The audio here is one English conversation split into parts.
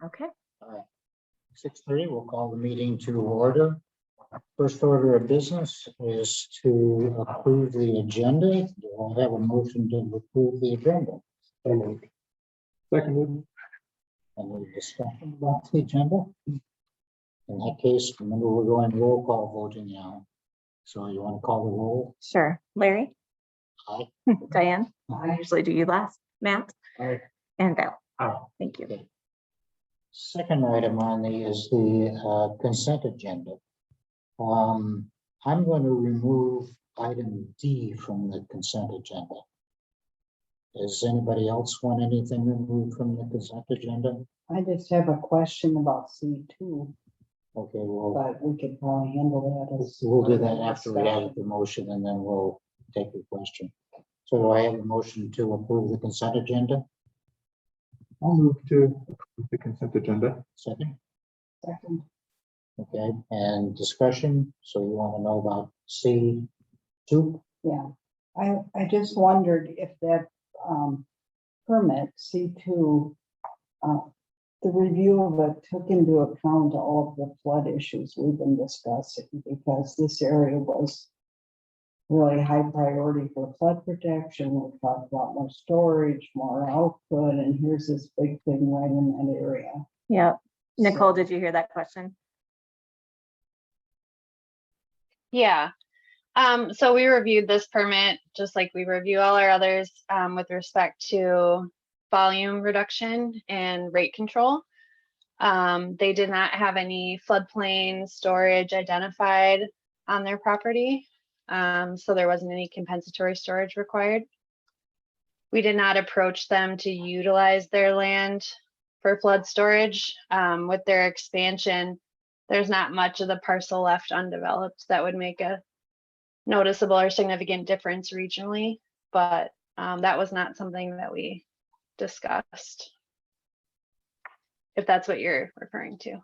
Okay. All right. 6:30, we'll call the meeting to order. First order of business is to approve the agenda. Do I have a motion to approve the agenda? Seconded. Any discussion about the agenda? In that case, remember, we're going roll call voting now. So you want to call the roll? Sure. Larry? Aye. Diane? I usually do you last. Matt? Aye. And Val? Aye. Thank you. Okay. Second item on the is the consent agenda. I'm going to remove item D from the consent agenda. Does anybody else want anything removed from the consent agenda? I just have a question about C2, Okay, well, but we could probably handle that as. we'll do that after we have the motion, and then we'll take your question. So do I have a motion to approve the consent agenda? I'll move to approve the consent agenda. Second? Second. Okay, and discussion, so you want to know about C2? Yeah, I just wondered if that permit C2, the review of it took into account all of the flood issues we've been discussing, because this area was really high priority for flood protection. We talked about more storage, more output, and here's this big thing right in that area. Yeah. Nicole, did you hear that question? Yeah. So we reviewed this permit just like we review all our others with respect to volume reduction and rate control. They did not have any floodplain storage identified on their property. So there wasn't any compensatory storage required. We did not approach them to utilize their land for flood storage. With their expansion, there's not much of the parcel left undeveloped that would make a noticeable or significant difference regionally, but that was not something that we discussed, if that's what you're referring to.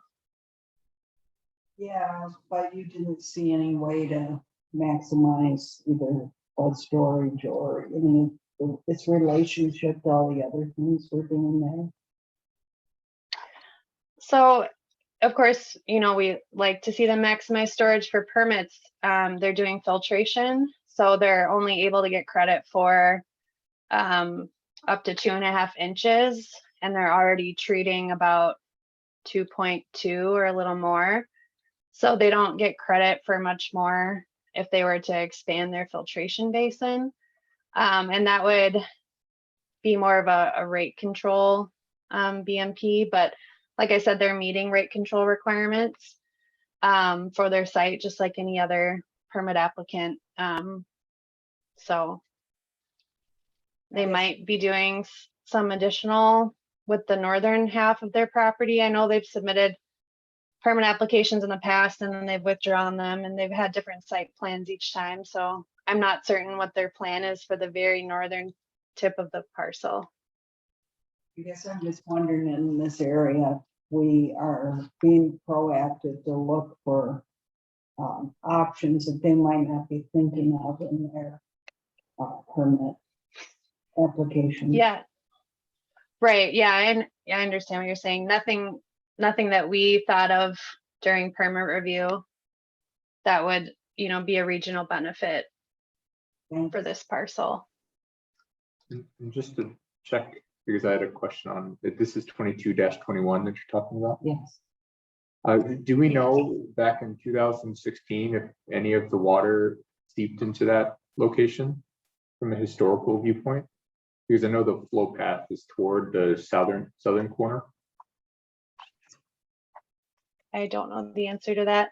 Yeah, but you didn't see any way to maximize either flood storage or any of its relationship to all the other things we're doing there. So, of course, you know, we like to see them maximize storage for permits. They're doing filtration, so they're only able to get credit for up to 2.5 inches, and they're already treating about 2.2 or a little more. So they don't get credit for much more if they were to expand their filtration basin. And that would be more of a rate control BMP, but like I said, they're meeting rate control requirements for their site, just like any other permit applicant. So they might be doing some additional with the northern half of their property. I know they've submitted permit applications in the past and then they've withdrawn them, and they've had different site plans each time. So I'm not certain what their plan is for the very northern tip of the parcel. I guess I'm just wondering, in this area, we are being proactive to look for options that they might not be thinking of in their permit application. Yeah, right. Yeah, and I understand what you're saying. Nothing that we thought of during permit review that would, you know, be a regional benefit for this parcel. And just to check, because I had a question on it, this is 22-21 that you're talking about. Yes. Do we know back in 2016 if any of the water seeped into that location from a historical viewpoint? Because I know the flow path is toward the southern corner. I don't know the answer to that.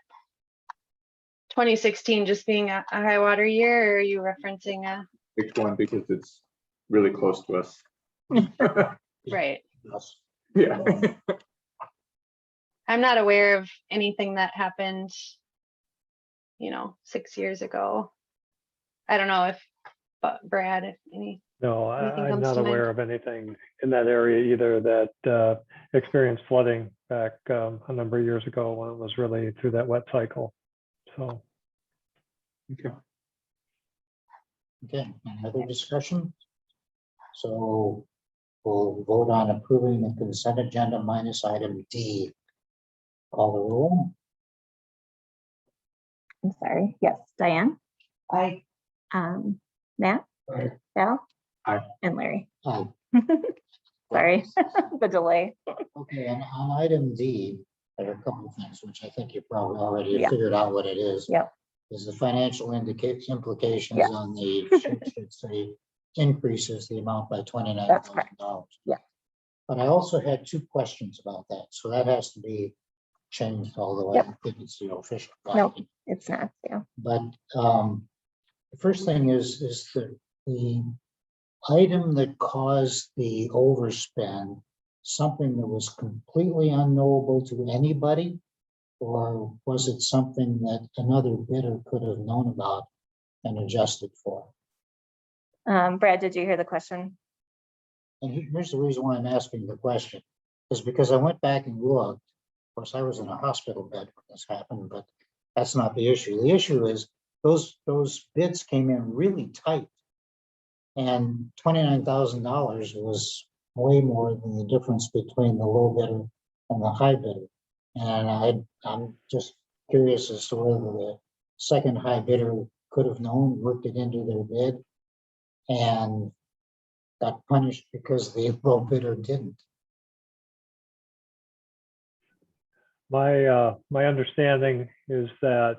2016 just being a high water year, or are you referencing a? Which one? Because it's really close to us. Right. Yes. Yeah. I'm not aware of anything that happened, you know, 6 years ago. I don't know if, but Brad, if any. No, anything I'm comes not to mind? aware of anything in that area either that experienced flooding back a number of years ago when it was really through that wet cycle. So. Okay. Okay, another discussion? So we'll vote on approving the consent agenda minus item D. Call the roll. I'm sorry. Yes, Diane, I, Nat, Aye. Val. Aye. And Larry. Aye. Sorry, the delay. Okay, and on item D, there are a couple of things which I think you probably already Yeah. figured out what it is. Yep. Is the financial implications Yeah. on the, should say, increases the amount by $29,000. That's correct. Yeah. But I also had two questions about that, so that has to be changed, although I Yep. don't think it's the official. No. document. It's not, yeah. But the first thing is the item that caused the overspend, something that was completely unknowable to anybody? Or was it something that another bidder could have known about and adjusted for? Brad, did you hear the question? And here's the reason why I'm asking the question, is because I went back and looked. Of course, I was in a hospital bed when this happened, but that's not the issue. The issue is those bids came in really tight. And $29,000 was way more than the difference between the low bidder and the high bidder. And I'm just curious as to whether the second high bidder could have known, worked it into their bid, and got punished because the low bidder didn't. My understanding is that,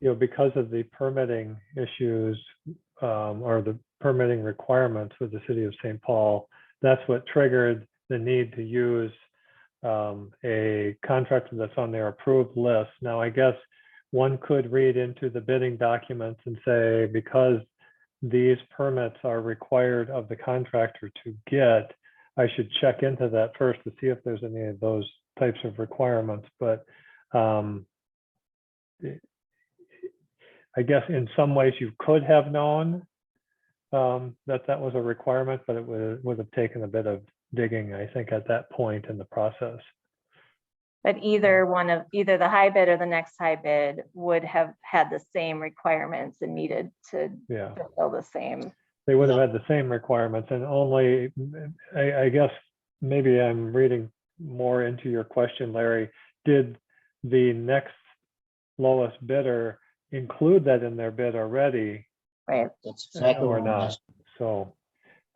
because of the permitting issues or the permitting requirements with the city of St. Paul, that's what triggered the need to use a contractor that's on their approved list. Now, I guess one could read into the bidding documents and say, because these permits are required of the contractor to get, I should check into that first to see if there's any of those types of requirements. But I guess in some ways you could have known that was a requirement, but it would have taken a bit of digging, I think, at that point in the process. But either the high bid or the next high bid would have had the same requirements and needed to Yeah, fulfill the same. they would have had the same requirements, and only, I guess maybe I'm reading more into your question, Larry. Did the next lowest bidder include that in their bid already? Right. That's exactly Or what I'm not? asking. So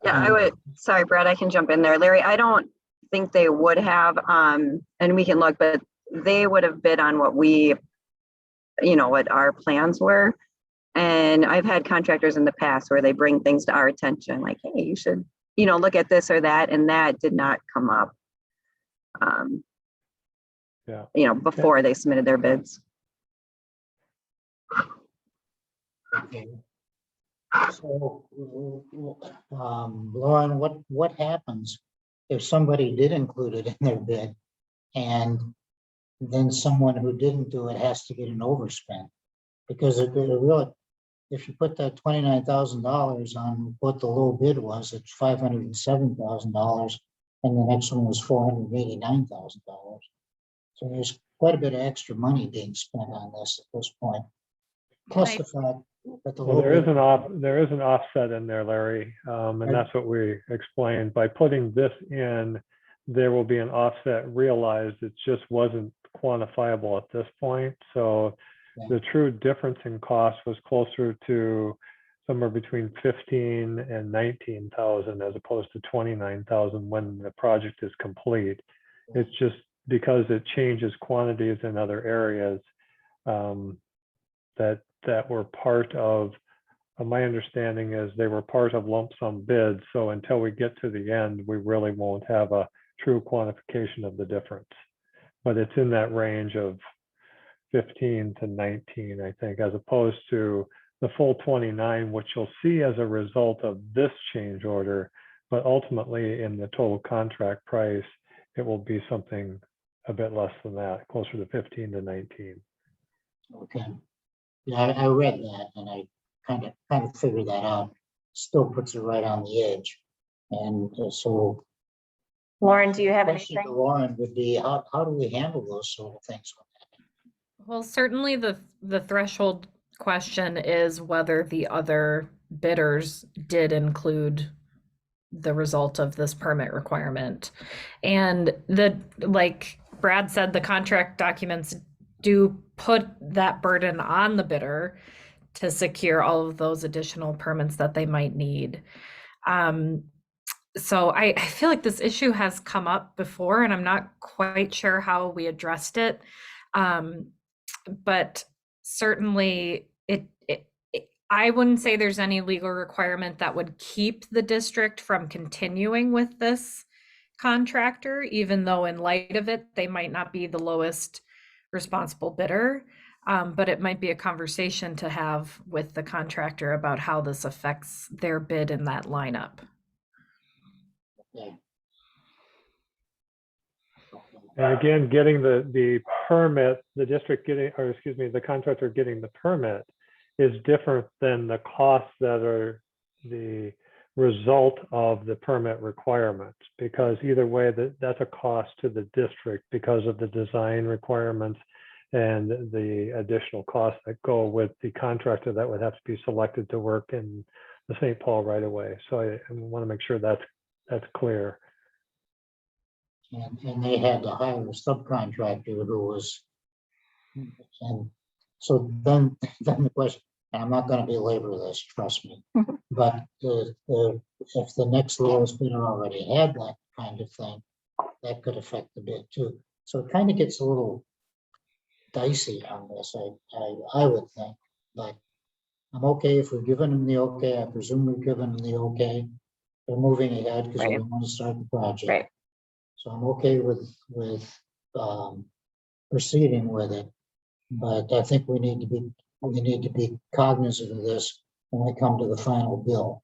Yeah, I would, sorry, Brad, I can jump in there. Larry, I don't think they would have, and we can look, but they would have bid on what what our plans were. And I've had contractors in the past where they bring things to our attention, like, hey, you should, look at this or that, and that did not come up. Before they submitted their bids. Okay. So, Lauren, what happens if somebody did include it in their bid and then someone who didn't do it has to get an overspend? Because if you put that $29,000 on what the low bid was, it's $507,000, and the next one was $489,000. So there's quite a bit of extra money being spent on this at this point. Plus the fact that the well, low there bid, is an offset in there, Larry, and Right. that's what we explained. By putting this in, there will be an offset realized. It just wasn't quantifiable at this point. So Yeah. the true difference in cost was closer to somewhere between 15 and 19,000 as opposed to 29,000 when the project is complete. It's just because it changes quantities in other areas that were part of, my understanding is they were part of lump sum bids. So until we get to the end, we really won't have a true quantification of the difference. But it's in that range of 15 to 19, I think, as opposed to the full 29, which you'll see as a result of this change order. But ultimately, in the total contract price, it will be something a bit less than that, closer to 15 to 19. okay. Yeah, I read that and I kind of figured that out. Still puts it right on the edge. And so Lauren, do you have question to anything? Lauren would be, how do we handle those sort of things? Well, certainly the threshold question is whether the other bidders did include the result of this permit requirement. And like Brad said, the contract documents do put that burden on the bidder to secure all of those additional permits that they might need. So I feel like this issue has come up before, and I'm not quite sure how we addressed it. But certainly I wouldn't say there's any legal requirement that would keep the district from continuing with this contractor, even though in light of it, they might not be the lowest responsible bidder. But it might be a conversation to have with the contractor about how this affects their bid in that lineup. Yeah. And again, getting the permit, the district getting, or excuse me, the contractor getting the permit is different than the costs that are the result of the permit requirements, because either way that's a cost to the district because of the design requirements and the additional costs that go with the contractor that would have to be selected to work in the St. Paul right away. So I want to make sure that's clear. And they had to hire a subcontractor who was, and so then the question, and I'm not going to belabor this, trust me, but if the next lowest bidder already had that kind of thing, that could affect the bid too. So it kind of gets a little dicey on this, I would think, but I'm okay if we're giving them the okay. I presume we're giving them the okay. They're moving ahead because we Right. want to start the project. Right. So I'm okay with proceeding with it, but I think we need to be cognizant of this when we come to the final bill,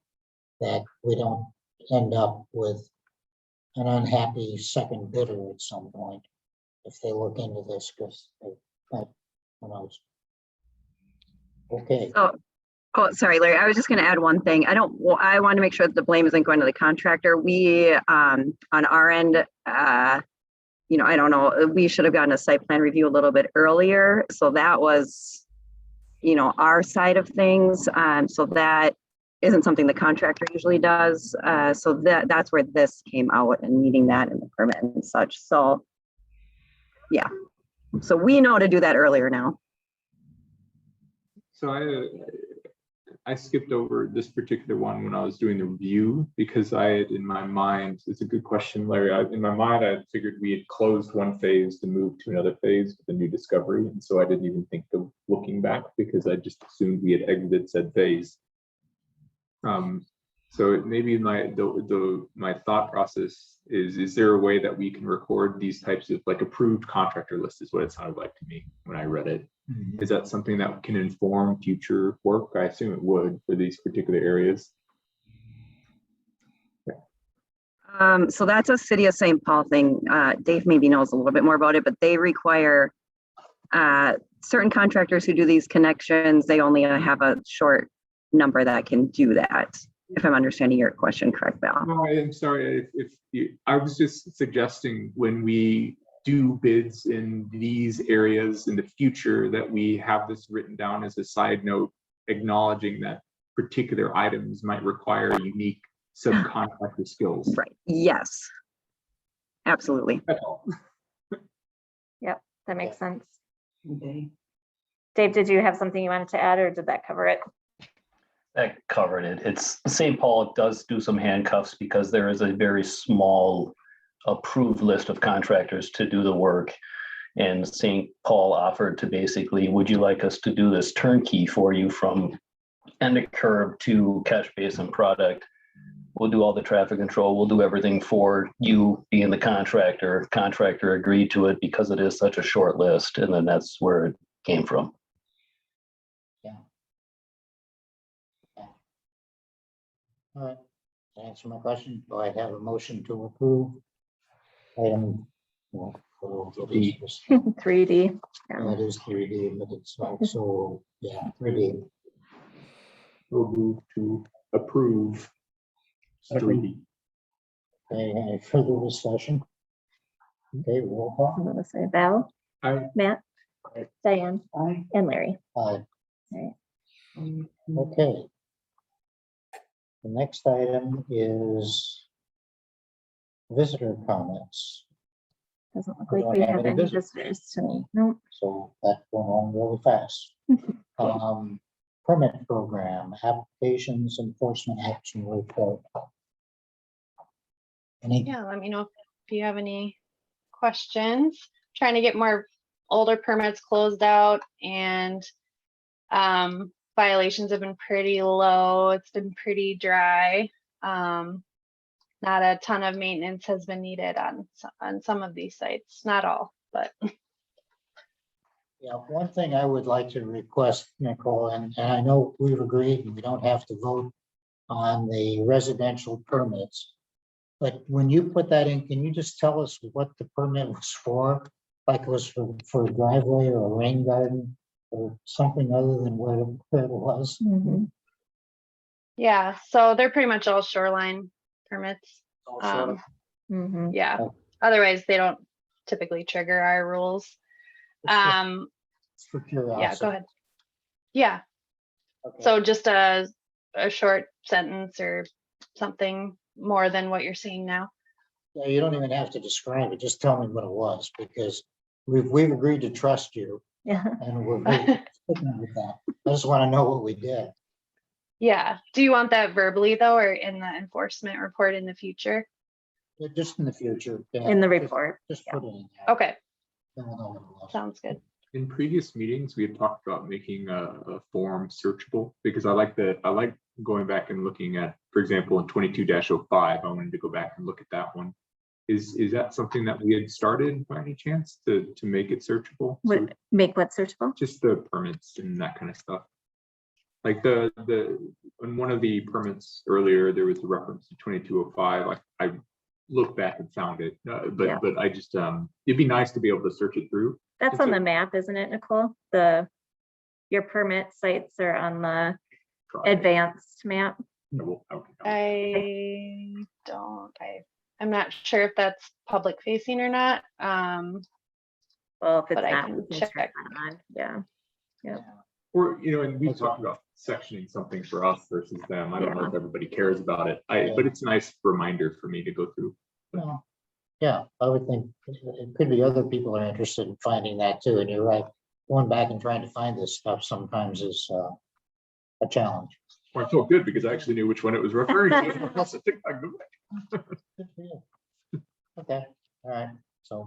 that we don't end up with an unhappy second bidder at some point if they look into this, because who knows. Okay. Oh, sorry, Larry. I was just going to add one thing. I want to make sure that the blame isn't going to the contractor. We, on our end, I don't know, we should have gotten a site plan review a little bit earlier. So that was, our side of things. So that isn't something the contractor usually does. So that's where this came out and needing that in the permit and such. So, yeah. So we know to do that earlier now. So I skipped over this particular one when I was doing the review because I had in my mind, it's a good question, Larry. In my mind, I had figured we had closed one phase to move to another phase with a new discovery. And so I didn't even think of looking back because I just assumed we had exited said phase. So maybe my thought process is there a way that we can record these types of like approved contractor list is what it sounded like to me when I read it. Is that something that can inform future work? I assume it would for these particular areas. Yeah. So that's a City of St. Paul thing. Dave maybe knows a little bit more about it, but they require certain contractors who do these connections, they only have a short number that can do that. If I'm understanding your question correct, Val. No, I'm sorry. I was just suggesting when we do bids in these areas in the future that we have this written down as a side note, acknowledging that particular items might require unique subcontractor skills. Right. Yes. Absolutely. That's all. Yep, that makes sense. Okay. Dave, did you have something you wanted to add, or did that cover it? That covered it. It's St. Paul does do some handcuffs because there is a very small approved list of contractors to do the work. And St. Paul offered to basically, would you like us to do this turnkey for you from end of curb to catch basin product? We'll do all the traffic control. We'll do everything for you being the contractor. Contractor agreed to it because it is such a short list. And then that's where it came from. All right, to answer my question, do I have a motion to approve? Item, well, D. 3D. That is 3D, but it's also, yeah, 3D. We'll move to approve 3D. Okay, any further discussion? Okay, roll call. I'm gonna say Val, Aye. Matt, Diane, I, and Larry. Aye. Right. Okay. The next item is visitor comments. Doesn't look We like don't we have have any any visitors. visitors tonight. Nope. So that's going on really fast. Permit program, applications, enforcement action report. Any, Yeah, let me know if you have any questions. Trying to get more older permits closed out, and violations have been pretty low. It's been pretty dry. Not a ton of maintenance has been needed on some of these sites, not all, but yeah, one thing I would like to request, Nicole, and I know we've agreed and we don't have to vote on the residential permits. But when you put that in, can you just tell us what the permit was for? Like it was for a driveway or a rain garden or something other than what it was? Mhm. yeah, so they're pretty much all shoreline permits. Also, Mhm. Yeah, Oh. otherwise they don't typically trigger our rules. for curiosity. Yeah, go ahead. Yeah, Okay. so just a short sentence or something more than what you're seeing now. Yeah, you don't even have to describe it. Just tell me what it was, because we've agreed to trust you Yeah. and we're sticking with that. I just want to know what we did. Yeah, do you want that verbally though, or in the enforcement report in the future? Just in the future. yeah, In the just- report. Just yeah. put it in there. Okay, Then we'll know what it was. sounds good. In previous meetings, we had talked about making a form searchable, because I like going back and looking at, for example, in 22-05, I wanted to go back and look at that one. Is that something that we had started by any chance to make it searchable? So Would make what searchable? just the permits and that kind of stuff. Like on one of the permits earlier, there was a reference to 2205. Like I looked back and found it, but Yeah. I just it'd be nice to be able to search it through. That's It's on a- the map, isn't it, Nicole? Your permit sites are on the advanced map. I'm not sure if that's public facing or not. Well, if it's But I not, can we can turn check. that on. Yeah. Or, and we've talked about sectioning something for us versus them. I don't know if everybody cares about it. But it's a nice reminder for me to go through. Well, yeah, I would think it could be other people are interested in finding that too. And you're right, going back and trying to find this stuff sometimes is a challenge. Well, I felt good because I actually knew which one it was referring to. Else I think I'd go back. Good for you. Okay, all right, so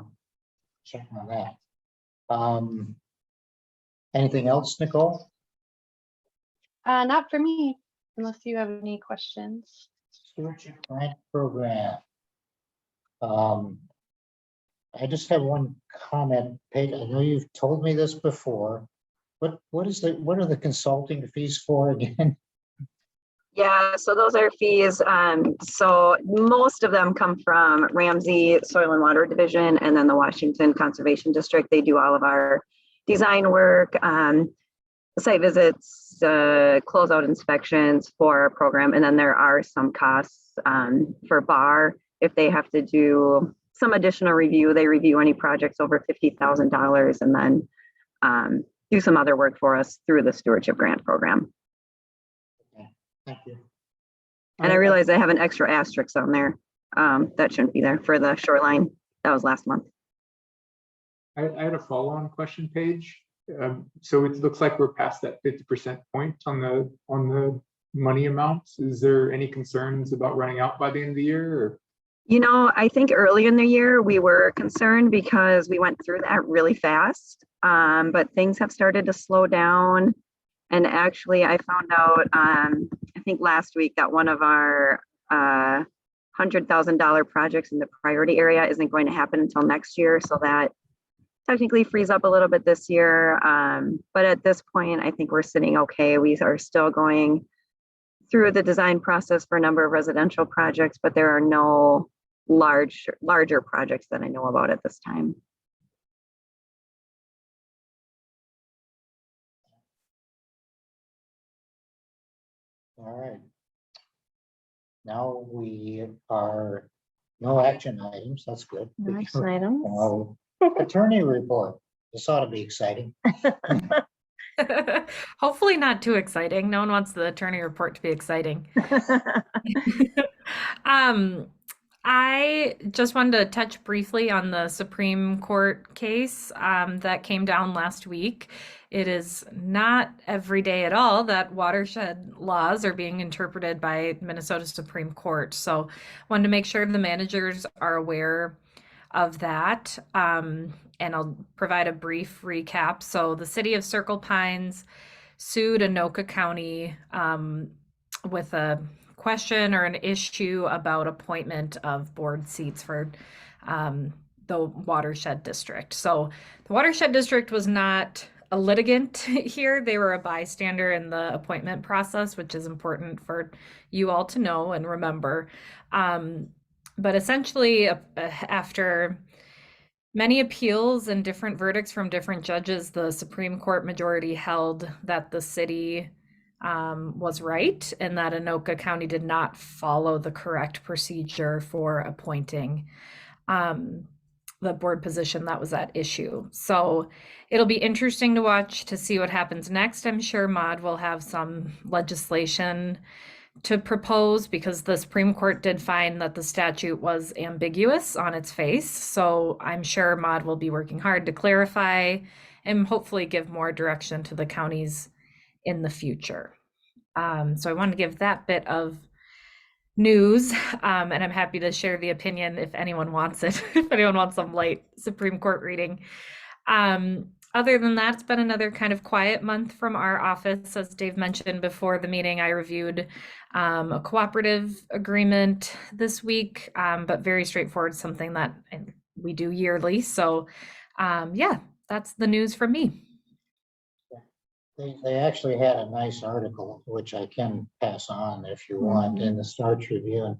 check on that. Anything else, Nicole? Not for me, unless you have any questions. Stewardship grant program. I just have one comment, Paige. I know you've told me this before. What are the consulting fees for again? Yeah, so those are fees. So most of them come from Ramsey Soil and Water Division and then the Washington Conservation District. They do all of our design work, site visits, closeout inspections for our program. And then there are some costs for BAR. If they have to do some additional review, they review any projects over $50,000 and then do some other work for us through the stewardship grant program. Thank you. And I realize I have an extra asterisk on there. That shouldn't be there for the shoreline. That was last month. I had a follow-on question, Paige. So it looks like we're past that 50% point on the money amounts. Is there any concerns about running out by the end of the year? Or? You know, I think early in the year we were concerned because we went through that really fast, but things have started to slow down. And actually, I found out, I think last week that one of our $100,000 projects in the priority area isn't going to happen until next year. So that technically frees up a little bit this year. But at this point, I think we're sitting okay. We are still going through the design process for a number of residential projects, but there are no larger projects that I know about at this time. All right. Now we are no action items. That's good. No action items. Attorney report. This ought to be exciting. Hopefully not too exciting. No one wants the attorney report to be exciting. I just wanted to touch briefly on the Supreme Court case that came down last week. It is not every day at all that watershed laws are being interpreted by Minnesota Supreme Court. So wanted to make sure the managers are aware of that. And I'll provide a brief recap. So the city of Circle Pines sued Anoka County with a question or an issue about appointment of board seats for the watershed district. So the watershed district was not a litigant here. They were a bystander in the appointment process, which is important for you all to know and remember. But essentially, after many appeals and different verdicts from different judges, the Supreme Court majority held that the city was right and that Anoka County did not follow the correct procedure for appointing the board position that was at issue. So it'll be interesting to watch to see what happens next. I'm sure Maude will have some legislation to propose because the Supreme Court did find that the statute was ambiguous on its face. So I'm sure Maude will be working hard to clarify and hopefully give more direction to the counties in the future. So I wanted to give that bit of news, and I'm happy to share the opinion if anyone wants it, if anyone wants some light Supreme Court reading. Other than that, it's been another kind of quiet month from our office. As Dave mentioned before the meeting, I reviewed a cooperative agreement this week, but very straightforward, something that we do yearly. So yeah, that's the news from me. They actually had a nice article, which I can pass on if you want, in the Star Tribune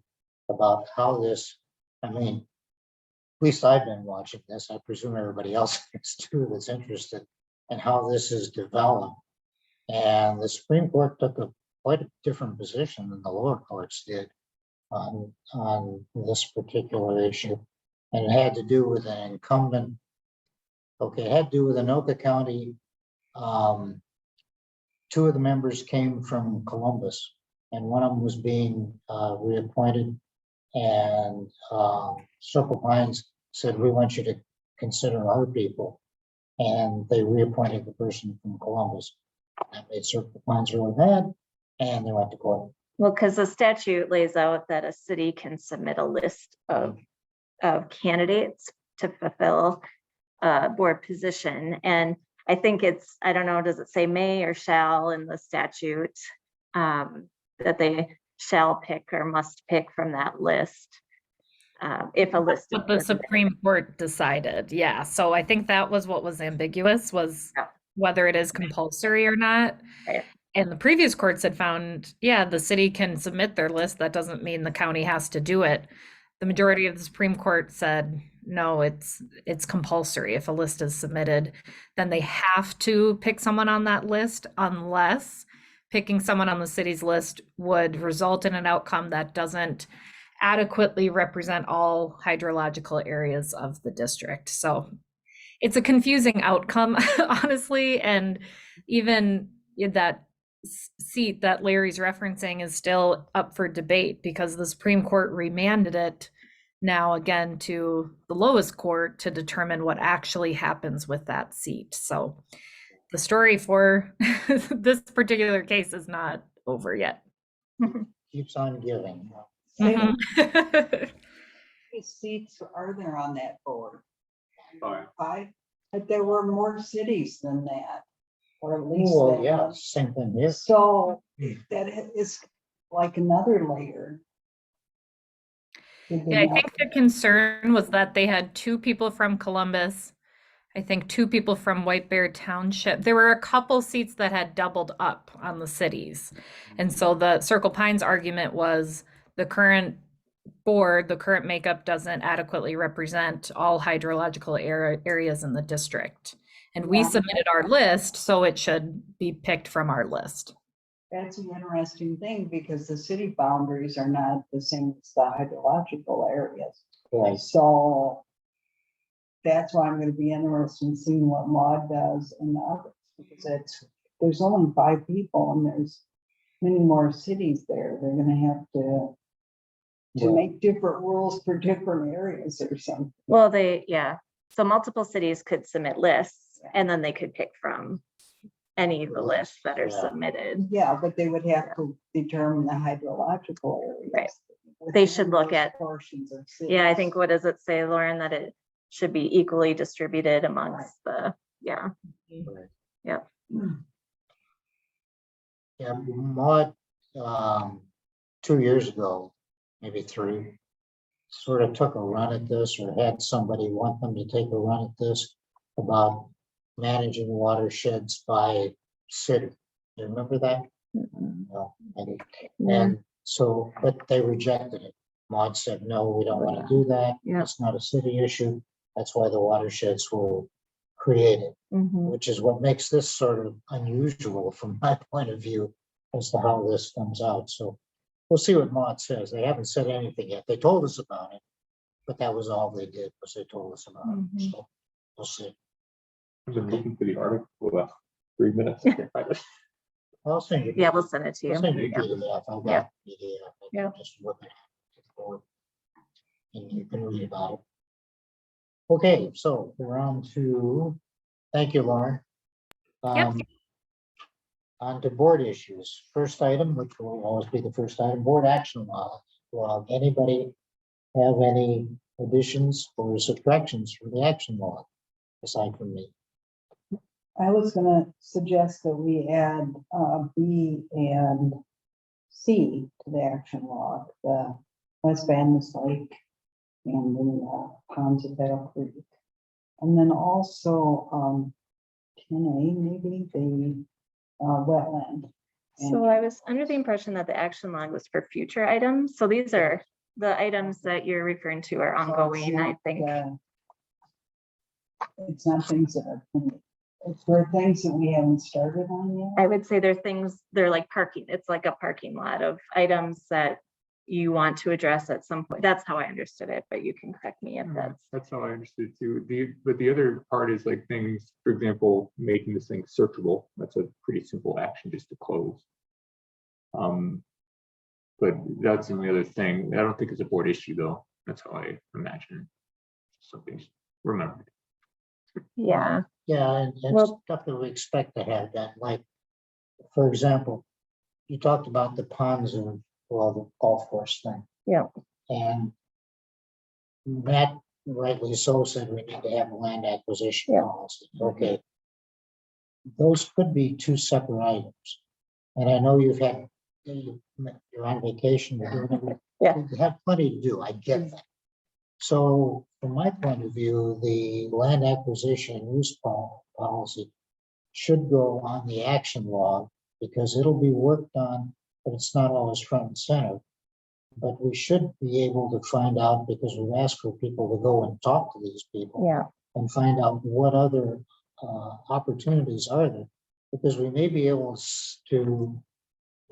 about how this, I mean, at least I've been watching this, I presume everybody else is too that's interested in how this is developed. And the Supreme Court took quite a different position than the lower courts did on this particular issue. And it had to do with an incumbent, it had to do with Anoka County. Two of the members came from Columbus, and one of them was being reappointed. And Circle Pines said, "We want you to consider our people," and they reappointed the person from Columbus. That made Circle Pines really mad, and they went to court. Well, because the statute lays out that a city can submit a list of candidates to fulfill a board position, and I think it's, I don't know, does it say may or shall in the statute that they shall pick or must pick from that list if a list. What the Supreme Court decided, yeah. So I think that was what was ambiguous, was whether it is compulsory or not. Right. And the previous courts had found, yeah, the city can submit their list. That doesn't mean the county has to do it. The majority of the Supreme Court said, no, it's compulsory. If a list is submitted, then they have to pick someone on that list, unless picking someone on the city's list would result in an outcome that doesn't adequately represent all hydrological areas of the district. So it's a confusing outcome, honestly, and even that seat that Larry's referencing is still up for debate because the Supreme Court remanded it now again to the lowest court to determine what actually happens with that seat. So the story for this particular case is not over yet. Keeps on giving. Mhm. How many seats are there on that board? 5? But there were more cities than that, or at least. Well, that yeah, much. same thing here. So that is like another layer. Yeah, I think the concern was that they had 2 people from Columbus, I think 2 people from White Bear Township. There were a couple seats that had doubled up on the cities. And so the Circle Pines argument was the current board, the current makeup doesn't adequately represent all hydrological areas in the district. And we submitted our list, so it should be picked from our list. That's an interesting thing because the city boundaries are not the same as the hydrological areas. Right. So that's why I'm going to be interested in seeing what Maude does and the others, because there's only 5 people and there's many more cities there. They're going to have to to Well- make different rules for different areas or something. Well, yeah, so multiple cities could submit lists and then they could pick from any of the lists that are Yeah. submitted. Yeah, but they would have to determine the hydrological areas. Right. They should within look those at- Portions of. Yeah, I cities. think, what does it say, Lauren, that it should be equally distributed amongst yeah. Yep. Yeah, Maud, 2 years ago, maybe 3, sort of took a run at this, or had somebody want them to take a run at this about managing watersheds by city. You remember that? No, and so, but they rejected it. Maud said, no, we don't want to do that. Yeah. It's not a city issue. That's why the watersheds were created, Mhm. which is what makes this sort of unusual from my point of view as to how this comes out. So we'll see what Maud says. They haven't said anything yet. They told us about it, but that was all they did, was they told us about it. Mhm. So we'll see. I've been looking for the article for the last 3 minutes. I can't find it. I'll send you. Yeah, we'll send it to I'll you. send you Yeah. PDF. I've Yeah. got PDF. I Yeah. can just look at it. And you can read about it. Okay, so we're on to, thank you, Lauren. Yep. On to board issues. First item, which will always be the first item, board action log. Well, anybody have any additions or subtractions from the action log aside from me? I was gonna suggest that we add B and C to the action log, the West Vandas Lake and the ponds of Battle Creek. And then also 10A, maybe the wetland. So I was under the impression that the action log was for future items. So these are the items that you're referring to are ongoing, I think. It's not things that are, it's for things that we haven't started on yet. I would say they're like parking. It's like a parking lot of items that you want to address at some point. That's how I understood it, but you can correct me if That's how I understood it too. But the other part is like things, for example, making this thing searchable. That's a pretty simple action just to close. But that's the other thing. I don't think it's a board issue though. That's how I imagine it. Something remembered. Yeah. Yeah, and Well- stuff that we expect to have that, like, for example, you talked about the ponds and, well, the golf course thing. Yeah. And Matt rightly so said we need to have a land acquisition Yeah. policy. Okay. Those could be 2 separate items. And I know you're on vacation, you're doing everything. Yeah. You have plenty to do, I get that. So from my point of view, the land acquisition and use policy should go on the action log because it'll be worked on, but it's not always front and center. But we should be able to find out, because we've asked for people to go and talk to these people. Yeah. And find out what other opportunities are there. Because we may be able to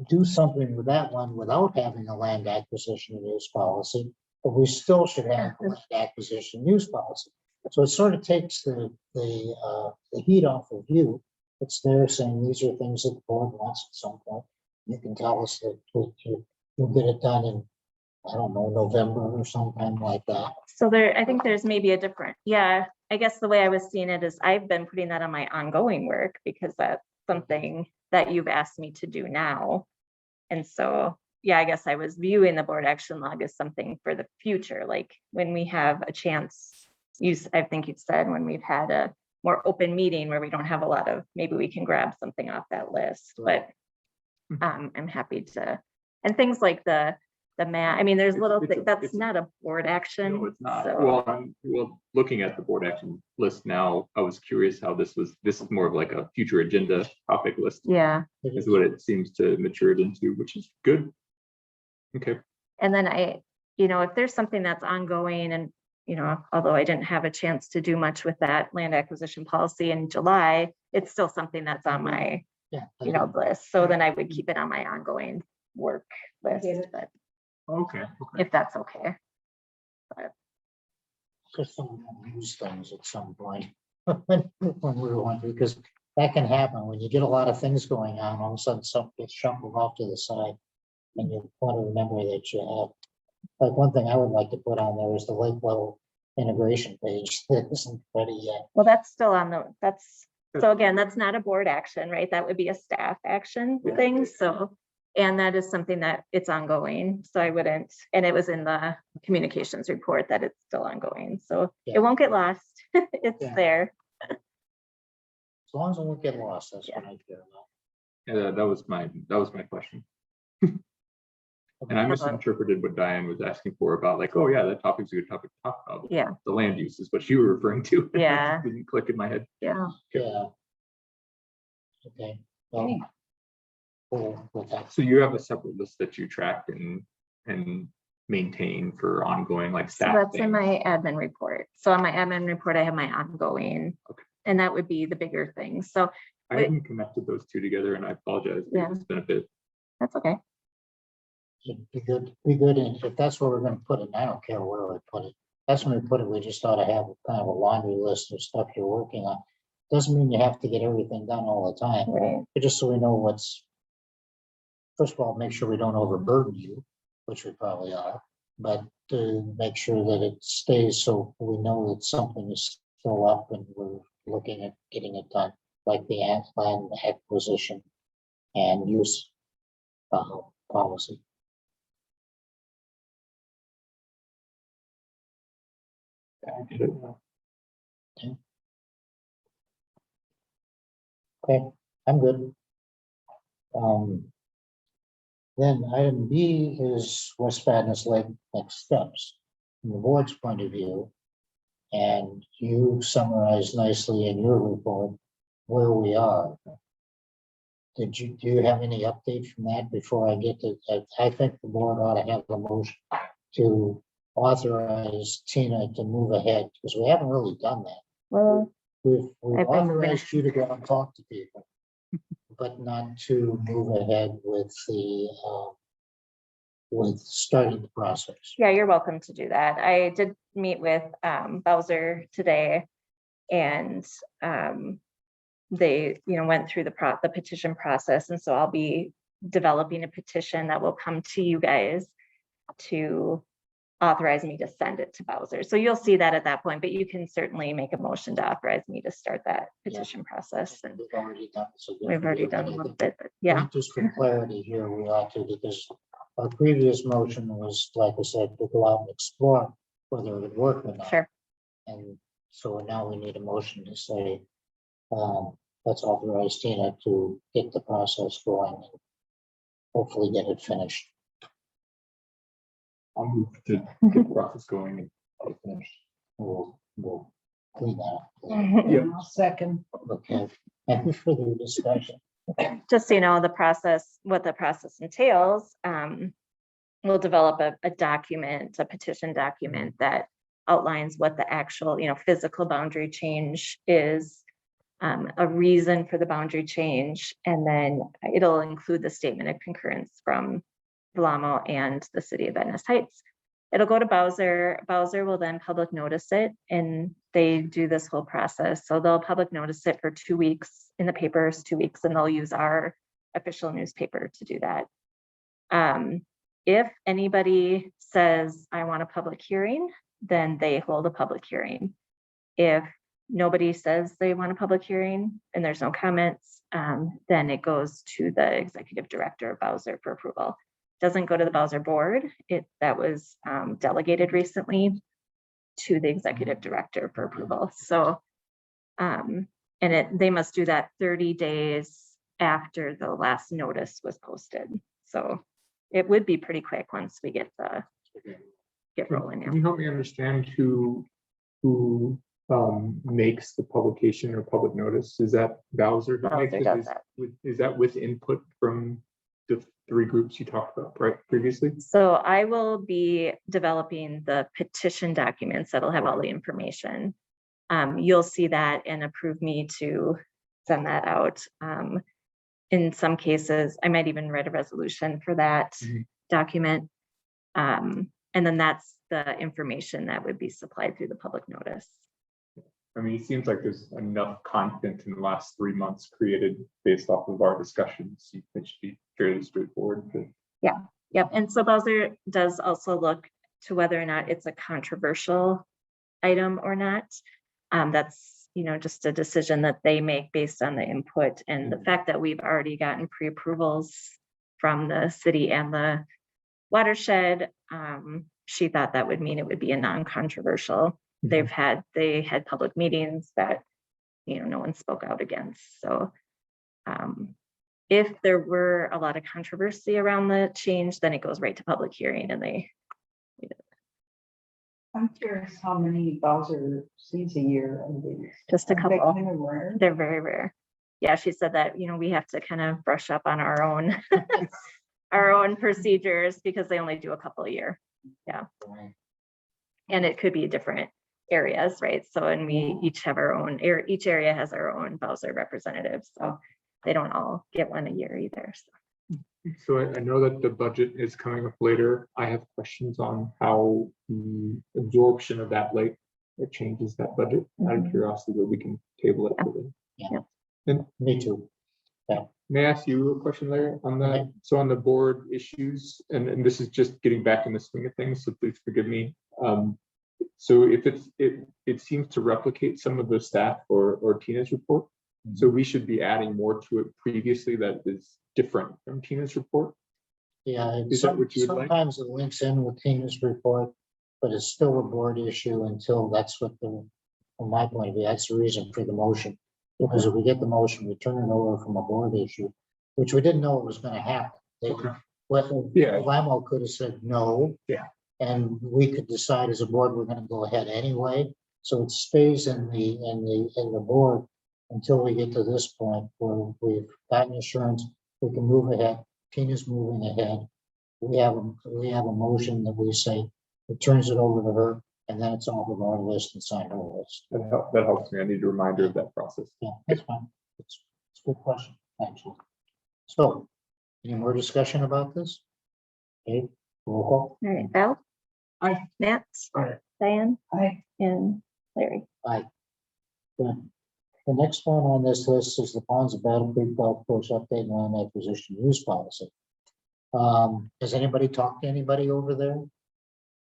do something with that one without having a land acquisition and use policy, but we still should have a land acquisition and use policy. So it sort of takes the heat off of you. It's there saying these are things that the board wants at some point. You can tell us that you'll get it done in, I don't know, November or sometime like that. So I think there's maybe a different, yeah, I guess the way I was seeing it is I've been putting that on my ongoing work because that's something that you've asked me to do now. And so, yeah, I guess I was viewing the board action log as something for the future, like when we have a chance, I think you've said when we've had a more open meeting where we don't have a lot of, maybe we can grab something off that list, but I'm happy to, and things like the map, I mean, there's little things, that's not a board action. No, it's not. So, Well, looking at the board action list now, I was curious how this is more of like a future agenda topic list. yeah. Is what it seems to mature it into, which is good. Okay. And then if there's something that's ongoing and, although I didn't have a chance to do much with that land acquisition policy in July, it's still something that's on my, list. So then I would keep it on my ongoing work list, but Okay. if that's okay. Just some use things at some point. When we want to, because that can happen when you get a lot of things going on, all of a sudden something gets shuffled off to the side. And you want to remember that you have Like one thing I would like to put on there is the lake level integration page that isn't ready yet. Well, that's still on so again, that's not a board action, right? That would be a staff action thing, so. And that is something that it's ongoing, so I wouldn't, and it was in the communications report that it's still ongoing, so Yeah. it won't get lost. It's Yeah. there. As long as it won't get lost, that's what I care about. Yeah, that was my question. And I misinterpreted what Diane was asking for about like, oh yeah, that topic's a good topic to talk about. Yeah, The land use is what you were referring to. It Yeah. Didn't click in my head. yeah. Yeah. Okay. Well, Okay. cool with that. So you have a separate list that you track and maintain for ongoing like So staff that's in things. my admin report. So on my admin report, I have my ongoing. Okay. And that would be the bigger things. So I haven't connected those two together and I apologize. Yeah. It's been a bit. that's okay. It'd be good, and if that's where we're gonna put it, I don't care where we put it. That's when we put it, we just ought to have kind of a laundry list of stuff you're working on. Doesn't mean you have to get everything done all the time, Right. but just so we know what's. First of all, make sure we don't overburden you, which we probably are, but to make sure that it stays so we know that something is still up and we're looking at getting it done, like the land acquisition and use policy. Okay, I'm good. Then item B is West Fadness Lake next steps from the board's point of view. And you summarized nicely in your report where we are. Do you have any update from that before I get to, I think the board ought to have a motion to authorize Tina to move ahead, because we haven't really done that. Well, We've I've been moving. authorized you to go and talk to people, but not to move ahead with with starting the process. yeah, you're welcome to do that. I did meet with Bowser today. And they, went through the petition process. And so I'll be developing a petition that will come to you guys to authorize me to send it to Bowser. So you'll see that at that point, but you can certainly make a motion to authorize me to start that petition process. And We've already done. So we've already done a little bit, but yeah, Just for clarity here, we ought to, because our previous motion was, like I said, to go out and explore whether it would work or not. sure. And so now we need a motion to say, let's authorize Tina to get the process going and hopefully get it finished. I'll move to get the process going and I'll finish. We'll clean that up. Yeah. I'll second. Okay, any further discussion? Just so you know, what the process entails, we'll develop a document, a petition document that outlines what the actual, physical boundary change is, a reason for the boundary change, and then it'll include the statement of concurrence from Velamo and the city of Venice Heights. It'll go to Bowser. Bowser will then public notice it, and they do this whole process. So they'll public notice it for 2 weeks in the papers, 2 weeks, and they'll use our official newspaper to do that. If anybody says, I want a public hearing, then they hold a public hearing. If nobody says they want a public hearing and there's no comments, then it goes to the executive director of Bowser for approval. Doesn't go to the Bowser board. That was delegated recently to the executive director for approval. So, they must do that 30 days after the last notice was posted. So it would be pretty quick once we get rolling. Can you help me understand who makes the publication or public notice? Is that Bowser? Bowser does that. Is that with input from the 3 groups you talked about previously? So I will be developing the petition documents that'll have all the information. You'll see that and approve me to send that out. In some cases, I might even write a resolution for that document. And then that's the information that would be supplied through the public notice. I mean, it seems like there's enough content in the last 3 months created based off of our discussions. It should be fairly straightforward. Yep. And so Bowser does also look to whether or not it's a controversial item or not. That's, just a decision that they make based on the input and the fact that we've already gotten pre-approvals from the city and the watershed. She thought that would mean it would be a non-controversial. They had public meetings that, no one spoke out against. So if there were a lot of controversy around the change, then it goes right to public hearing and I'm curious how many Bowser sees a year of these. just a Aren't they couple. kind of rare? They're very rare. Yeah, she said that, we have to kind of brush up on our own, our own procedures because they only do a couple a year. Yeah. And it could be different areas, right? So, and we each have our own, each area has our own Bowser representative. So they don't all get one a year either. So I know that the budget is coming up later. I have questions on how the absorption of that lake, it changes that budget. Out of curiosity, but we can table it. For later. Yeah. And Me too. may I ask you a question, Larry, on that? Okay. So on the board issues, and this is just getting back in the swing of things, so please forgive me. So if it seems to replicate some of the staff or Tina's report. So we should be adding more to it previously that is different from Tina's report. Yeah, Is that what you would like? sometimes it links in with Tina's report, but it's still a board issue until that's what from my point of view, that's the reason for the motion. Because if we get the motion, we turn it over from a board issue, which we didn't know it was gonna happen. Lamo could have said no. Yeah. And we could decide as a board, we're gonna go ahead anyway. So it stays in the board until we get to this point where we've gotten assurance, we can move ahead. Tina's moving ahead. We have a motion that we say, it turns it over to her, and then it's off of our list and signed her list. That helps me. I need a reminder of that process. Yeah, that's fine. It's a good question, actually. So, any more discussion about this? Okay, roll call. All right, Val? Aye. Matt? Aye. Diane? And And Larry? Aye. Good. The next one on this list is the Ponds of Battle Creek Golf Course update and land acquisition use policy. Has anybody talked to anybody over there?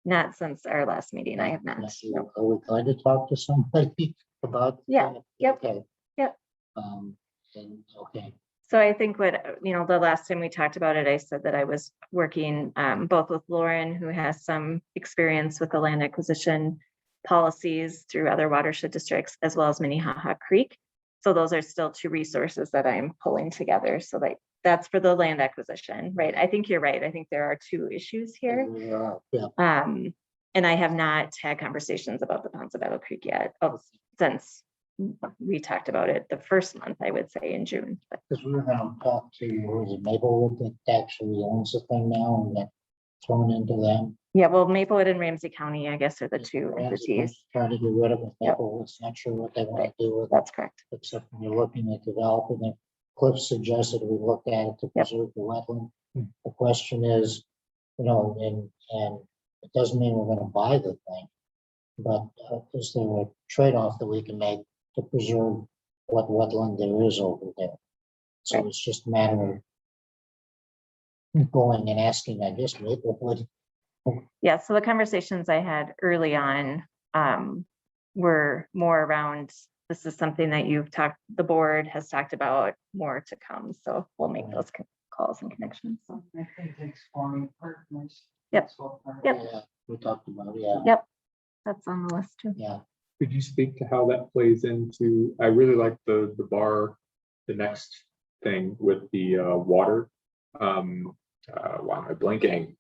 Not since our last meeting. I have not. No. Are we going to talk to somebody about? Yeah, yep, Okay. yep. Okay. So I think what, the last time we talked about it, I said that I was working both with Lauren, who has some experience with the land acquisition policies through other watershed districts, as well as Minnehaha Creek. So those are still two resources that I'm pulling together. So that's for the land acquisition, right? I think you're right. I think there are two issues here. Yeah. And I have not had conversations about the Ponds of Battle Creek yet, since we talked about it the first month, I would say in June. But Because we were gonna talk to, was it Maplewood that actually owns the thing now and get thrown into them? yeah, well, Maplewood and Ramsey County, I guess, are the two Ramsey entities. Trying to get rid of it. Yep. Maplewood's not sure what they want to do with it, That's correct. except when you're looking at developing it. Cliff suggested we look at it to Yep. preserve the wetland. The question is, and it doesn't mean we're gonna buy the thing, but is there a trade-off that we can make to preserve what wetland there is over there? So Right. it's just a matter of going and asking, I guess, Maplewood. Yeah, so the conversations I had early on were more around, this is something that the board has talked about, more to come. So we'll make those calls and connections. So. I think exploring partners. Yep. Yep. Yeah, we talked about, yeah. Yep, that's on the list too. Yeah. Could you speak to how that plays into, I really like the bar, the next thing with the water. Why am I blanking?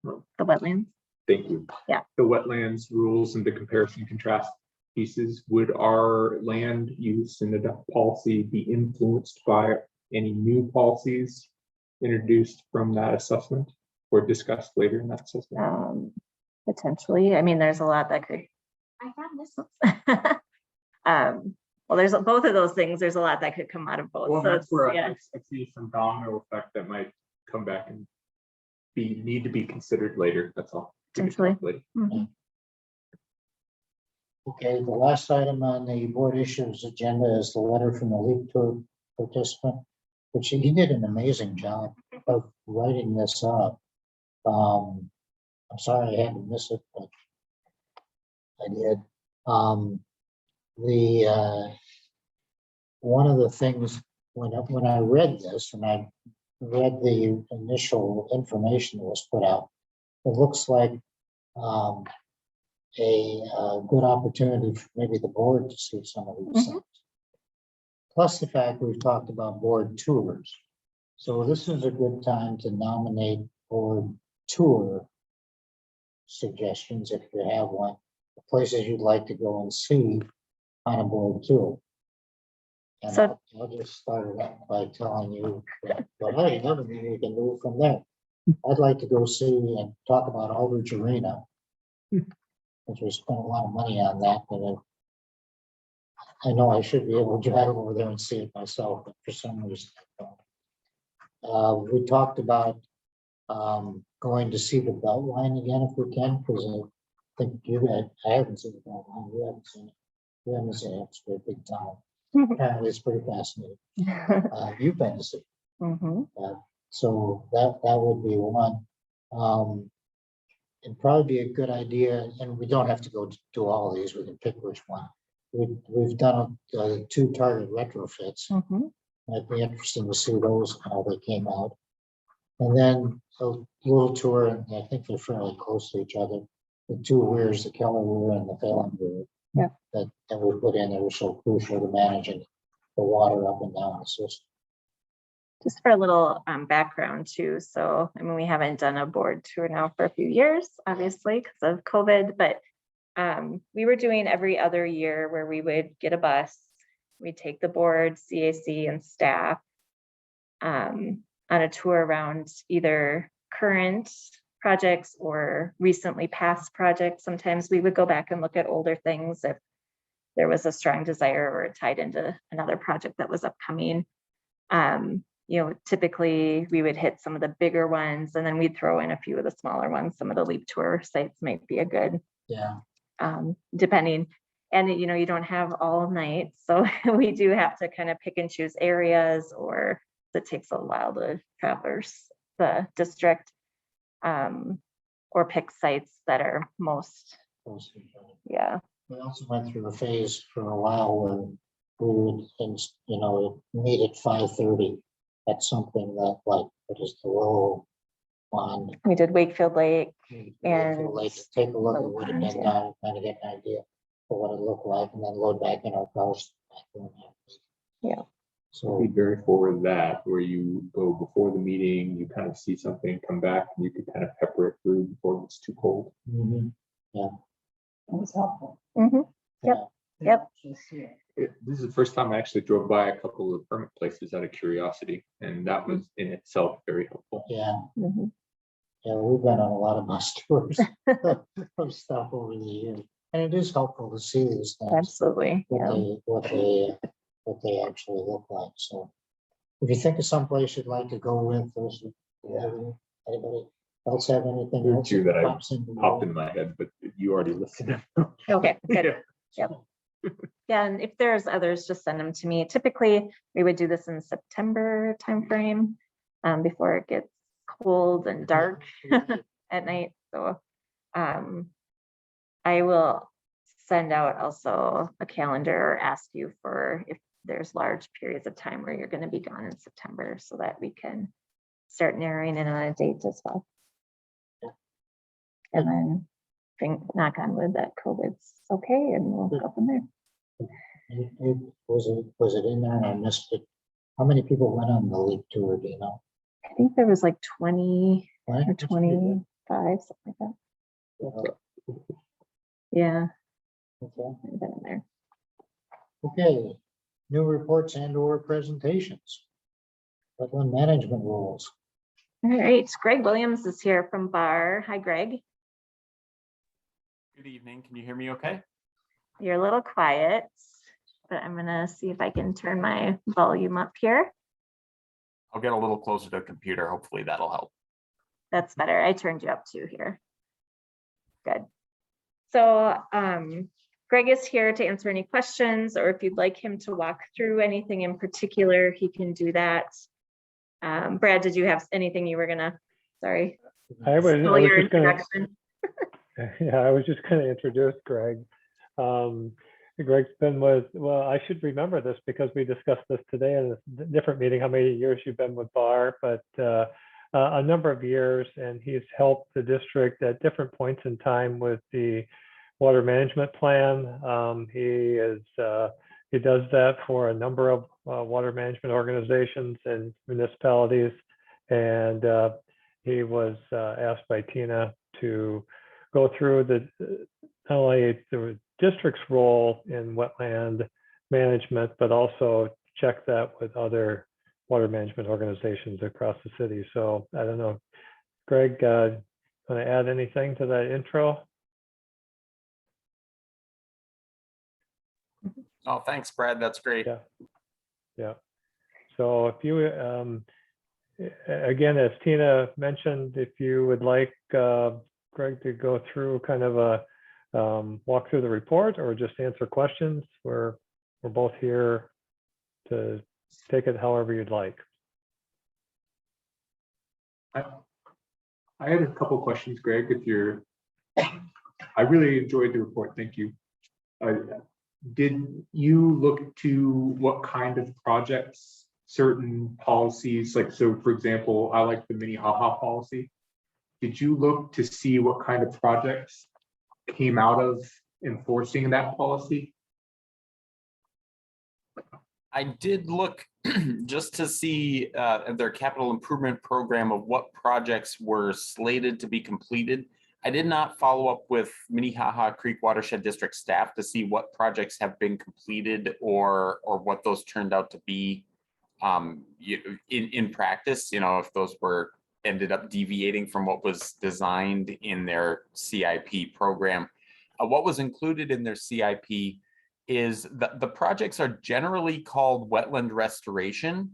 The wetlands. Thank you. Yeah. The wetlands rules and the comparison contrast pieces, would our land use and the policy be influenced by any new policies introduced from that assessment or discussed later in that assessment? Potentially. I mean, there's a lot that could. I found this one. Well, there's both of those things. There's a lot that could come out of both. Well, So that's where yeah. I see some domino effect that might come back and need to be considered later. That's all. Potentially. Okay, the last item on the board issues agenda is the letter from the league tour participant, which he did an amazing job of writing this up. I'm sorry I had to miss it, but I did. One of the things, when I read this, and I read the initial information that was put out, it looks like a good opportunity for maybe the board to see some of these things. Plus the fact we've talked about board tours. So this is a good time to nominate board tour suggestions if you have one, the places you'd like to go and see on a board tour. And So- I'll just start it out by telling you, but hey, never mind, we can move from there. I'd like to go see and talk about Aldridge Arena. Which we spent a lot of money on that, but I know I should be able to drive over there and see it myself, but for some reason I don't. We talked about going to see the Beltline again if we can, because I think I haven't seen the Beltline, you haven't seen it. You haven't seen it, it's a big town. Apparently it's pretty fascinating. You've been to see it. Mhm. So that would be one. It'd probably be a good idea, and we don't have to go do all these, we can pick which one. We've done 2 target retrofits. Mhm. Might be interesting to see those, how they came out. And then a little tour, and I think they're fairly close to each other. The 2 weirs, the Keller Weir and the Phelan Weir. Yeah. That we put in, they were so crucial to managing the water up and down the system. Just for a little background too. So, I mean, we haven't done a board tour now for a few years, obviously, because of COVID, but we were doing every other year where we would get a bus. We'd take the board, CAC and staff on a tour around either current projects or recently past projects. Sometimes we would go back and look at older things if there was a strong desire or it tied into another project that was upcoming. Typically we would hit some of the bigger ones and then we'd throw in a few of the smaller ones. Some of the LEAP tour sites might be a good, depending. And you don't have all night. So we do have to kind of pick and choose areas, or it takes a while to traverse the district, or pick sites that are most, yeah. We also went through a phase for a while where we would, meet at 5:30 at something that what is the low on. We did Wakefield Lake. Like to take a look at what it had done, kind of get an idea of what it looked like, and then load back in our cars. Yeah. So Be very forward that, where you go before the meeting, you kind of see something, come back, and you can kind of pepper it through before it's too cold. It was helpful. Mhm. Yep. Yep. This is the first time I actually drove by a couple of permit places out of curiosity, and that was in itself very helpful. Yeah, Mhm. yeah, we've been on a lot of bus tours of stuff over the years, and it is helpful to see these things. Absolutely. Yeah. What they actually look like. So if you think of someplace you'd like to go with, anybody else have anything? There are else 2 that I pops into popped your- in my head, but you already listed them. Okay, good. Yeah. Yep. Yeah, and if there's others, just send them to me. Typically, we would do this in September timeframe, before it gets cold and dark at night. So I will send out also a calendar or ask you for if there's large periods of time where you're going to be gone in September so that we can start narrowing in on a date as well. And then knock on wood that COVID's okay and we'll go from there. Was it in there and I missed it? How many people went on the LEAP tour, do you know? I think there was like 20 Right? or 25, something like that. Yeah, Okay. I've been in there. Okay, new reports and or presentations. Wetland management rules. All right, Greg Williams is here from BAR. Hi, Greg. Good evening. Can you hear me okay? You're a little quiet, but I'm gonna see if I can turn my volume up here. I'll get a little closer to the computer. Hopefully that'll help. That's better. I turned you up too here. Good. So Greg is here to answer any questions, or if you'd like him to walk through anything in particular, he can do that. Brad, did you have anything you were gonna, sorry. I was Still your just gonna, introduction? Yeah, I was just going to introduce Greg. Greg's been with, well, I should remember this because we discussed this today in a different meeting, how many years you've been with BAR, but a number of years, and he's helped the district at different points in time with the water management plan. He does that for a number of water management organizations and municipalities. And he was asked by Tina to go through not only the district's role in wetland management, but also check that with other water management organizations across the city. So I don't know, Greg, want to add anything to that intro? Oh, thanks, Brad. That's great. Yeah. Yeah. So if you, again, as Tina mentioned, if you would like Greg to go through kind of a walk through the report or just answer questions, we're both here to take it however you'd like. I had a couple questions, Greg, I really enjoyed the report. Thank you. Did you look to what kind of projects, certain policies, like, so for example, I like the Minnehaha policy. Did you look to see what kind of projects came out of enforcing that policy? I did look just to see their capital improvement program of what projects were slated to be completed. I did not follow up with Minnehaha Creek Watershed District staff to see what projects have been completed or what those turned out to be in practice, if those ended up deviating from what was designed in their CIP program. What was included in their CIP is that the projects are generally called wetland restoration,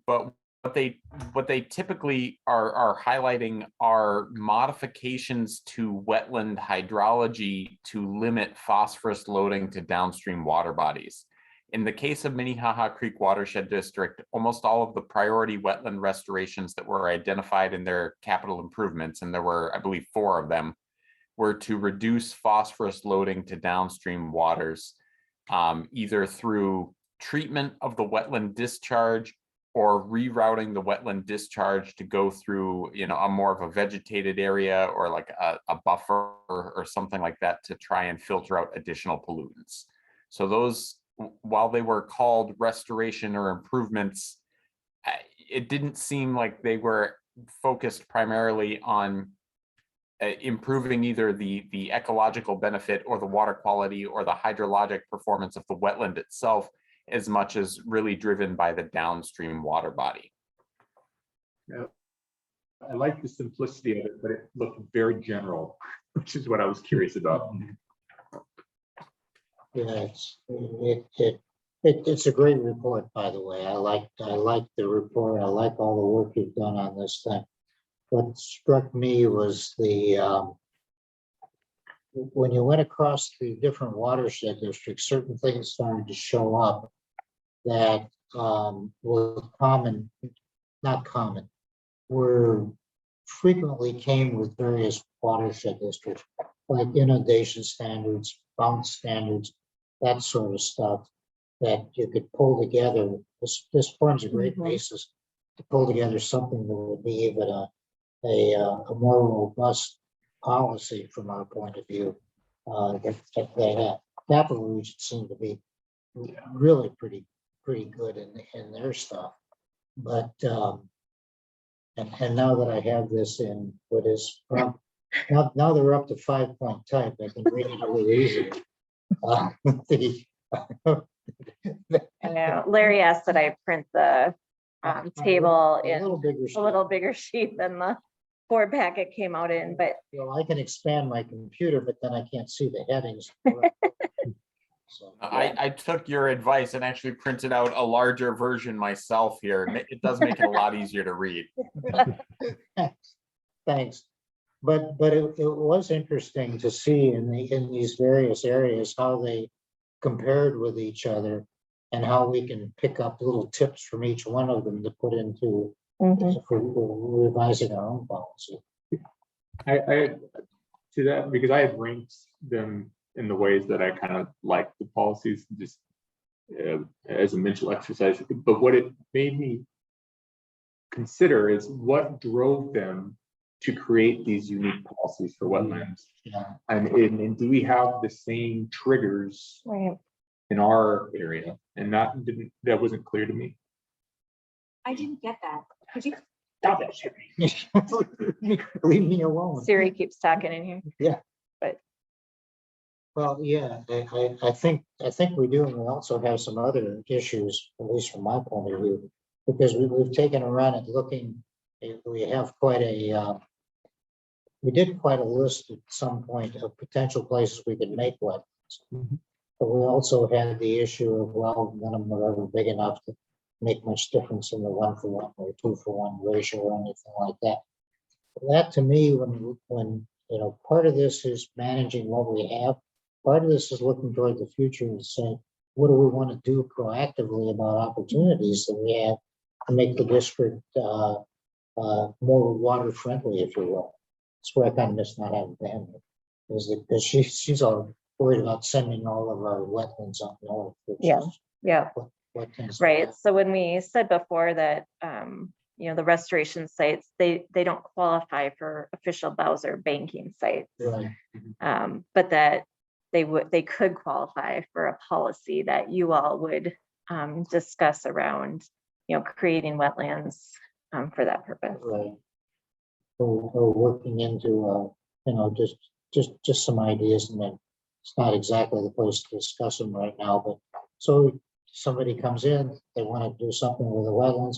but what they typically are highlighting are modifications to wetland hydrology to limit phosphorus loading to downstream water bodies. In the case of Minnehaha Creek Watershed District, almost all of the priority wetland restorations that were identified in their capital improvements, and there were, I believe, 4 of them, were to reduce phosphorus loading to downstream waters, either through treatment of the wetland discharge or rerouting the wetland discharge to go through, a more of a vegetated area or like a buffer or something like that to try and filter out additional pollutants. So those, while they were called restoration or improvements, it didn't seem like they were focused primarily on improving either the ecological benefit or the water quality or the hydrologic performance of the wetland itself, as much as really driven by the downstream water body. Yeah. I like the simplicity of it, but it looked very general, which is what I was curious about. Yeah, it's a great report, by the way. I like the report. I like all the work you've done on this thing. What struck me was when you went across the different watershed districts, certain things started to show up that were frequently came with various watershed districts, like inundation standards, bounce standards, that sort of stuff that you could pull together. This forms a great basis to pull together something that would be even a more robust policy from our point of view. That they have. Capital Region seem to be really pretty good in their stuff. But and now that I have this in what is now they're up to 5-point type, I can read it a little easier. I know Larry asked that I print the table in a a little bigger sheet than the board packet came out in, but I can expand my computer, but then I can't see the headings. So, I took your advice and actually printed out a larger version myself here. It does make it a lot easier to read. thanks. But it was interesting to see in these various areas how they compared with each other and how we can pick up little tips from each one of them to put into for revising our own policy. I to that? Because I had ranked them in the ways that I kind of like the policies, just as a mental exercise. But what it made me consider is what drove them to create these unique policies for wetlands. Yeah. And do we have the same triggers Right. in our area? And that wasn't clear to me. I didn't get that. Could you? Stop that shit. Leave me alone. Siri keeps talking in here. Well, yeah, I think we do, and we also have some other issues, at least from my point of view, because we've taken a run at looking, we have quite a, we did quite a list at some point of potential places we could make wetlands. Mhm. But we also had the issue of, well, none of them were ever big enough to make much difference in the 1-for-1 or 2-for-1 ratio or anything like that. That to me, when part of this is managing what we have, part of this is looking toward the future and saying, what do we want to do proactively about opportunities that we have to make the district more water friendly, if you will. That's where I kind of miss not having bandwidth, is that because she's all worried about sending all of our wetlands up north. Which Yeah. is Yeah. what tends to Right. happen. So when we said before that, the restoration sites, they don't qualify for official Bowser banking sites, Right. but that they could qualify for a policy that you all would discuss around, creating wetlands for that purpose. Right. Or working into, just some ideas, and then it's not exactly the place to discuss them right now, but so somebody comes in, they want to do something with the wetlands,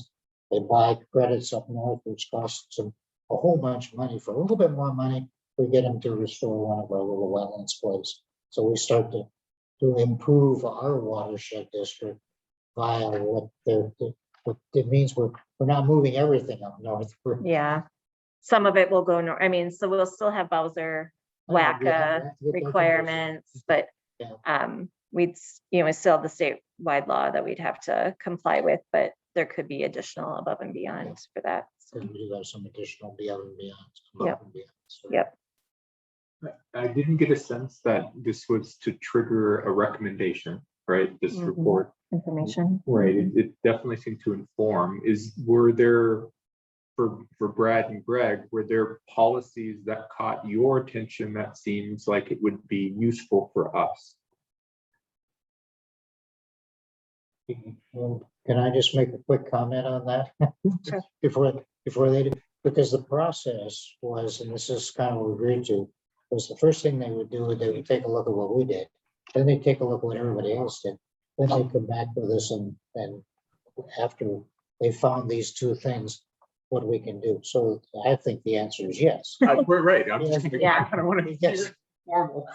they buy credits up north, which costs them a whole bunch of money. For a little bit more money, we get them to restore one of our little wetlands places. So we start to improve our watershed district via what it means we're not moving everything up north. Yeah. Some of it will go north. So we'll still have Bowser WACA requirements, but Yeah. we still have the statewide law that we'd have to comply with, but there could be additional above and beyond for that. So, We do have some additional beyond and beyond. Yep. above and beyond. So- Yep. I didn't get a sense that this was to trigger a recommendation, right? This Mhm. report, Information. right? It definitely seemed to inform. Were there, for Brad and Greg, were there policies that caught your attention that seems like it would be useful for us? Can I just make a quick comment on that? Sure. Before they do, because the process was, and this is kind of what we agreed to, was the first thing they would do, they would take a look at what we did. Then they take a look at what everybody else did. Then they come back with us and after they found these two things, what we can do. So I think the answer is yes. We're right. I'm just, Yeah. I kind of want to Yes. hear formal.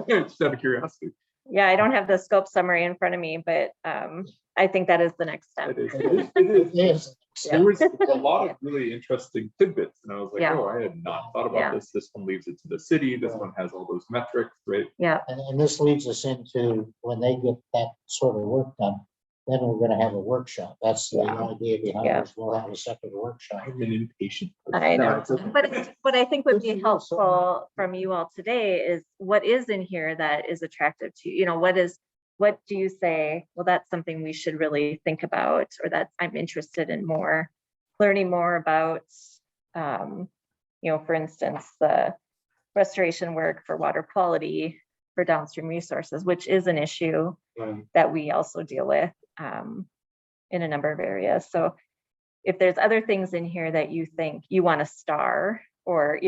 Just out of curiosity. Yeah, I don't have the scope summary in front of me, but I think that is the next step. It is. Yes. There was a lot of really interesting tidbits, and I was like, Yeah. oh, I had not thought Yeah. about this. This one leaves it to the city. This one has all those metrics, right? Yeah, And this leads us into when they get that sort of work done, then we're gonna have a workshop. That's the Yeah. idea behind Yeah. this. We'll have a separate workshop. I'm an impatient. I No, know. it's okay. But I think would Good for be you, helpful from you all today is what is in here that is attractive to you. What do you say? Well, that's something we should really think about, or that I'm interested in learning more about. For instance, the restoration work for water quality for downstream resources, which is an issue that we also deal with in a number of areas. So if there's other things in here that you think you want to star or,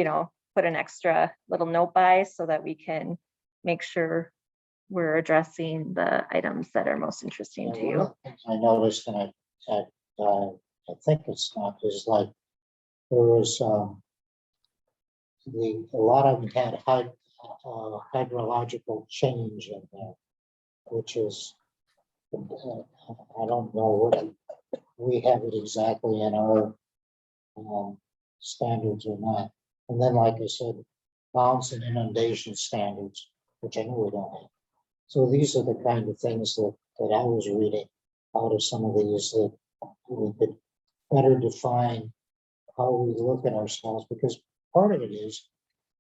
put an extra little note by so that we can make sure we're addressing the items that are most interesting to you. I noticed, and I think it's not, is like, there was, a lot of them had hydrological change in there, which is, I don't know what, we have it exactly in our standards or not. And then, like I said, bounce and inundation standards, which I know we don't have. So these are the kind of things that I was reading out of some of these that we could better define how we look at ourselves, because part of it is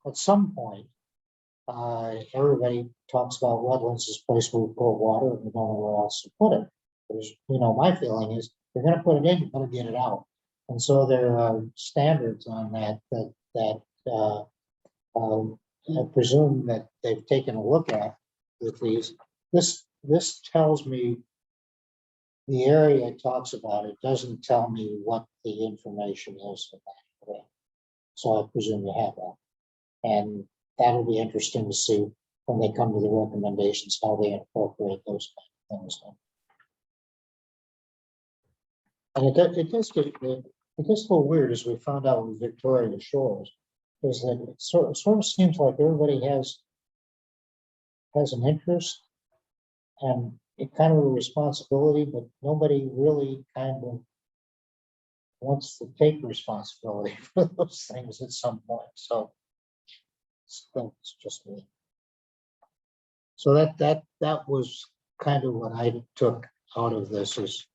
at some point, everybody talks about wetlands as a place where we put water and we don't know where else to put it. Because, my feeling is, if you're gonna put it in, you better get it out. And so there are standards on that, I presume that they've taken a look at with these. This tells me the area it talks about. It doesn't tell me what the information is about it. So I presume you have that. And that'll be interesting to see when they come to the recommendations, how they incorporate those kind of things. And it does get a little weird, as we found out with Victoria Shores, is that it sort of seems like everybody has an interest and it kind of a responsibility, but nobody really kind of wants to take responsibility for those things at some point. So that's just me. So that was kind of what I took out of this is,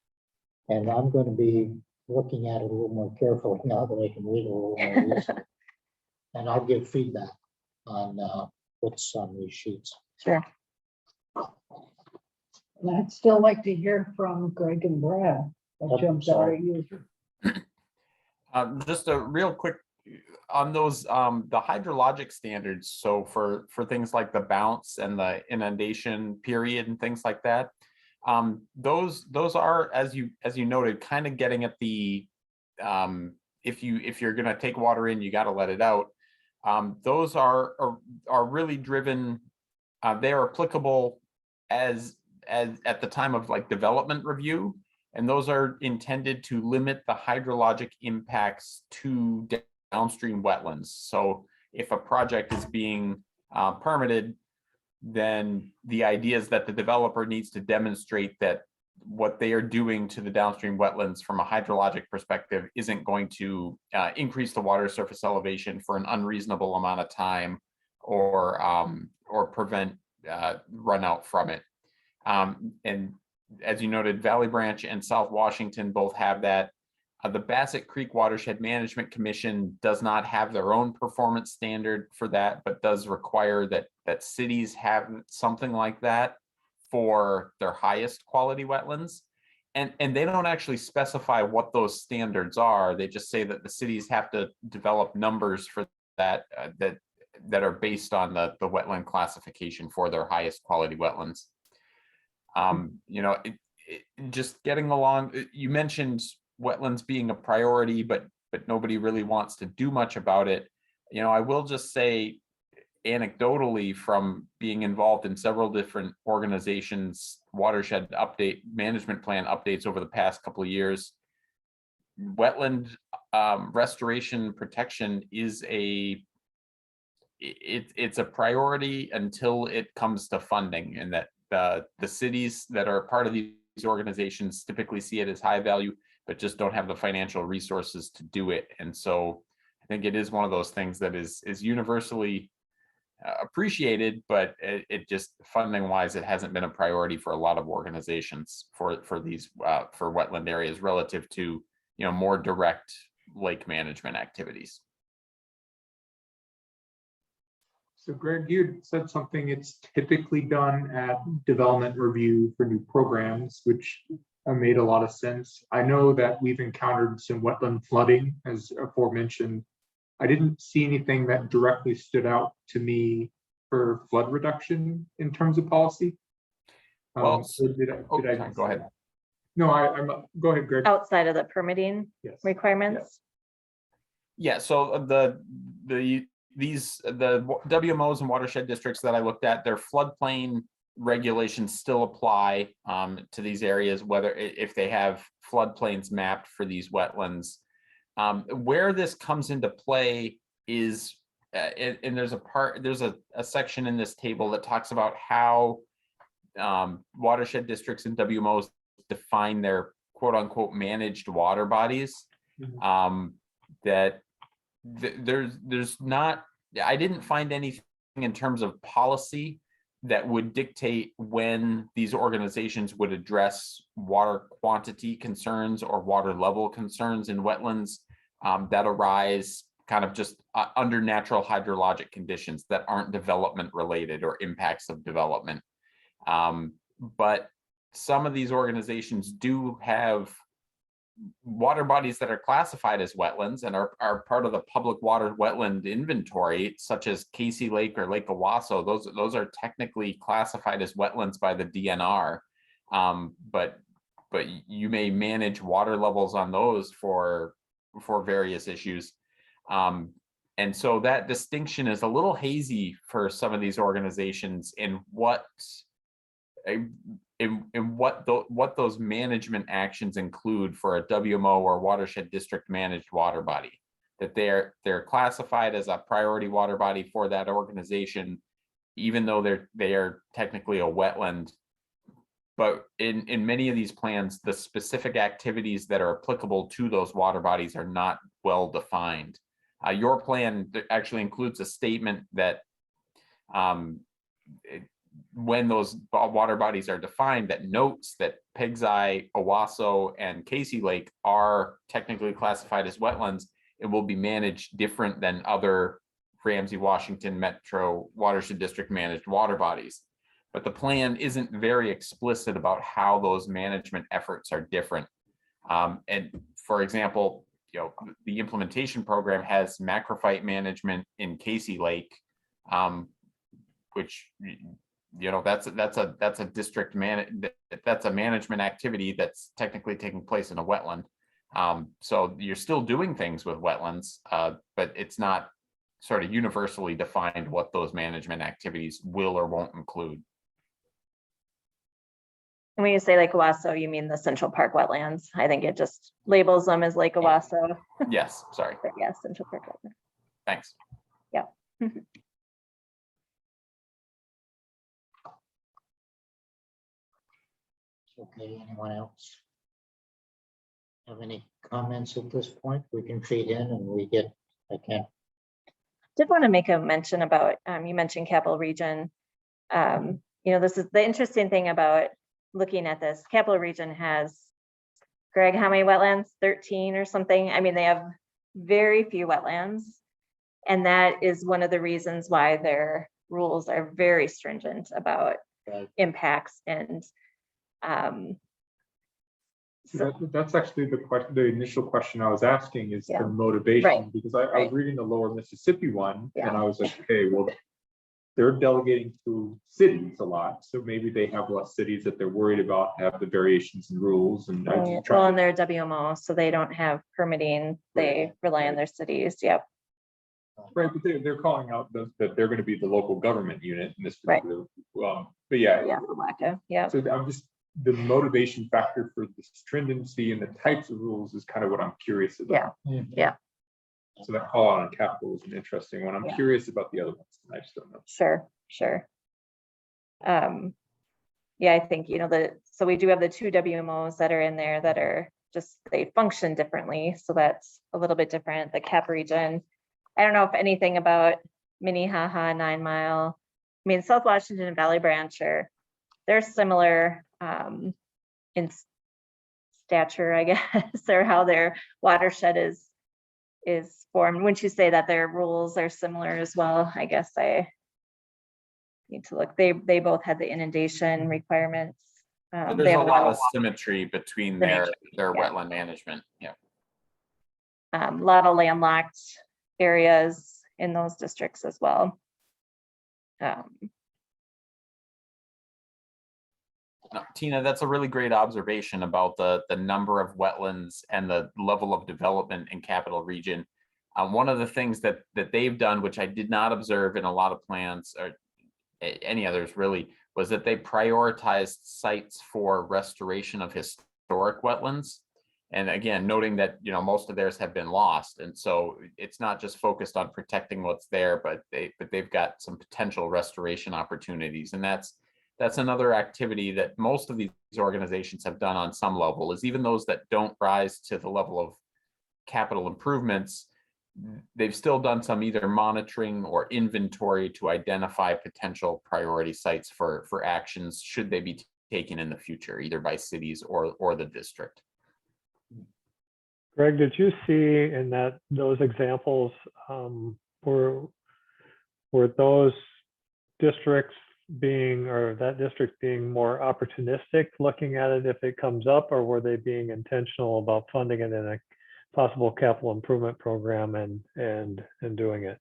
and I'm going to be looking at it a little more carefully now that I can read it a little more easily. And I'll give feedback on what's on these sheets. Sure. And I'd still like to hear from Greg and Brad. What jumps out at you? Just a real quick on those, the hydrologic standards. So for things like the bounce and the inundation period and things like that, those are, as you noted, kind of getting at the, if you're going to take water in, you got to let it out. Those are really driven. They are applicable as at the time of like development review, and those are intended to limit the hydrologic impacts to downstream wetlands. So if a project is being permitted, then the idea is that the developer needs to demonstrate that what they are doing to the downstream wetlands from a hydrologic perspective isn't going to increase the water surface elevation for an unreasonable amount of time or prevent runout from it. And as you noted, Valley Branch and South Washington both have that. The Bassett Creek Watershed Management Commission does not have their own performance standard for that, but does require that cities have something like that for their highest quality wetlands. And they don't actually specify what those standards are. They just say that the cities have to develop numbers for that that are based on the wetland classification for their highest quality wetlands. Just getting along, you mentioned wetlands being a priority, but nobody really wants to do much about it. I will just say anecdotally, from being involved in several different organizations, watershed update management plan updates over the past couple of years, wetland restoration protection is it's a priority until it comes to funding, and that the cities that are part of these organizations typically see it as high value, but just don't have the financial resources to do it. And so I think it is one of those things that is universally appreciated, but it just funding wise, it hasn't been a priority for a lot of organizations for these for wetland areas relative to more direct lake management activities. So Greg, you had said something, it's typically done at development review for new programs, which made a lot of sense. I know that we've encountered some wetland flooding, as aforementioned. I didn't see anything that directly stood out to me for flood reduction in terms of policy. Well, did I go ahead. No, I'm go ahead, Greg. Outside of the permitting Yes. requirements? Yeah, so the WMOs and watershed districts that I looked at, their floodplain regulations still apply to these areas, whether if they have floodplains mapped for these wetlands. Where this comes into play is, and there's a section in this table that talks about how watershed districts and WMOs define their quote unquote managed water bodies. There's not, I didn't find anything in terms of policy that would dictate when these organizations would address water quantity concerns or water level concerns in wetlands that arise kind of just under natural hydrologic conditions that aren't development related or impacts of development. But some of these organizations do have water bodies that are classified as wetlands and are part of the public water wetland inventory, such as Casey Lake or Lake Owasso. Those are technically classified as wetlands by the DNR. But you may manage water levels on those for various issues. And so that distinction is a little hazy for some of these organizations in what those management actions include for a WMO or watershed district managed water body. That they're classified as a priority water body for that organization, even though they are technically a wetland. But in many of these plans, the specific activities that are applicable to those water bodies are not well defined. Your plan actually includes a statement that when those water bodies are defined, that notes that Pig's Eye, Owasso, and Casey Lake are technically classified as wetlands. It will be managed different than other Ramsey-Washington Metro Watershed District managed water bodies. But the plan isn't very explicit about how those management efforts are different. And for example, the implementation program has macrophyte management in Casey Lake, which that's a district that's a management activity that's technically taking place in a wetland. So you're still doing things with wetlands, but it's not sort of universally defined what those management activities will or won't include. And when you say Lake Owasso, you mean the Central Park wetlands. I think it just labels them as Lake Owasso. Yes, sorry. But yes, Central Park wetlands. Thanks. Yeah. Okay, anyone else have any comments at this point? We can feed in and we get, Did want to make a mention about, you mentioned Capital Region. This is the interesting thing about looking at this. Capital Region has, Greg, how many wetlands? 13 or something. I mean, they have very few wetlands. And that is one of the reasons why their rules are very stringent about impacts and that's actually the initial question I was asking is the motivation, Right. because I was reading the Lower Mississippi one and I was like, okay, well, they're delegating to cities a lot, so maybe they have less cities that they're worried about have the variations in rules. And I just well, and they're WMO, so they don't have permitting. They rely on their cities. Yep. Right, but they're calling out that they're going to be the local government unit in this particular. But yeah, WACA. Yeah. so I'm just the motivation factor for the stringency and the types of rules is kind of what I'm curious about. Yeah. So that call out on capital is an interesting one. I'm curious about the other ones. I just don't know. Sure. I think, so we do have the 2 WMOs that are in there that are just, they function differently. So that's a little bit different. The Cap Region, I don't know if anything about Minnehaha, 9 Mile. I mean, South Washington and Valley Branch they're similar in stature, I guess, or how their watershed is formed. Wouldn't you say that their rules are similar as well? I guess I need to look. They both had the inundation requirements. There's a lot of symmetry between their wetland management. Yeah. A lot of landlocked areas in those districts as well. No, Tina, that's a really great observation about the number of wetlands and the level of development in Capital Region. One of the things that they've done, which I did not observe in a lot of plans or any others really, was that they prioritized sites for restoration of historic wetlands. And again, noting that most of theirs have been lost, and so it's not just focused on protecting what's there, but they've got some potential restoration opportunities, and that's another activity that most of these organizations have done on some level. Is even those that don't rise to the level of capital improvements, they've still done some either monitoring or inventory to identify potential priority sites for actions should they be taken in the future, either by cities or the district. Greg, did you see in those examples, were those districts that district being more opportunistic looking at it if it comes up, or were they being intentional about funding it in a possible capital improvement program and doing it?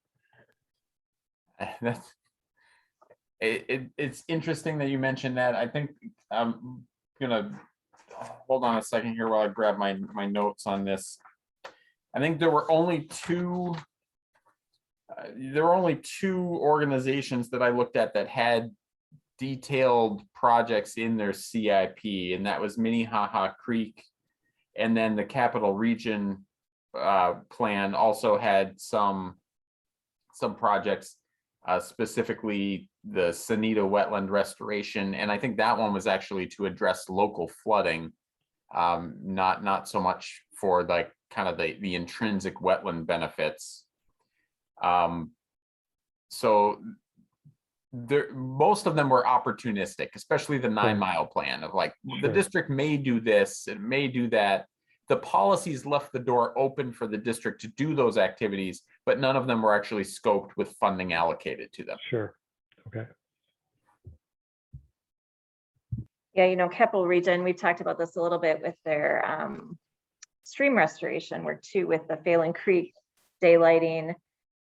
It's interesting that you mentioned that. I think I'm gonna hold on a second here while I grab my notes on this. I think there were only two organizations that I looked at that had detailed projects in their CIP, and that was Minnehaha Creek, and then the Capital Region plan also had some projects, specifically the Sonita Wetland Restoration, and I think that one was actually to address local flooding, not so much for like kind of the intrinsic wetland benefits. So most of them were opportunistic, especially the 9 Mile plan of like, the district may do this, it may do that. The policies left the door open for the district to do those activities, but none of them were actually scoped with funding allocated to them. Sure. Okay. Yeah, Capital Region, we've talked about this a little bit with their stream restoration work too, with the Failing Creek daylighting.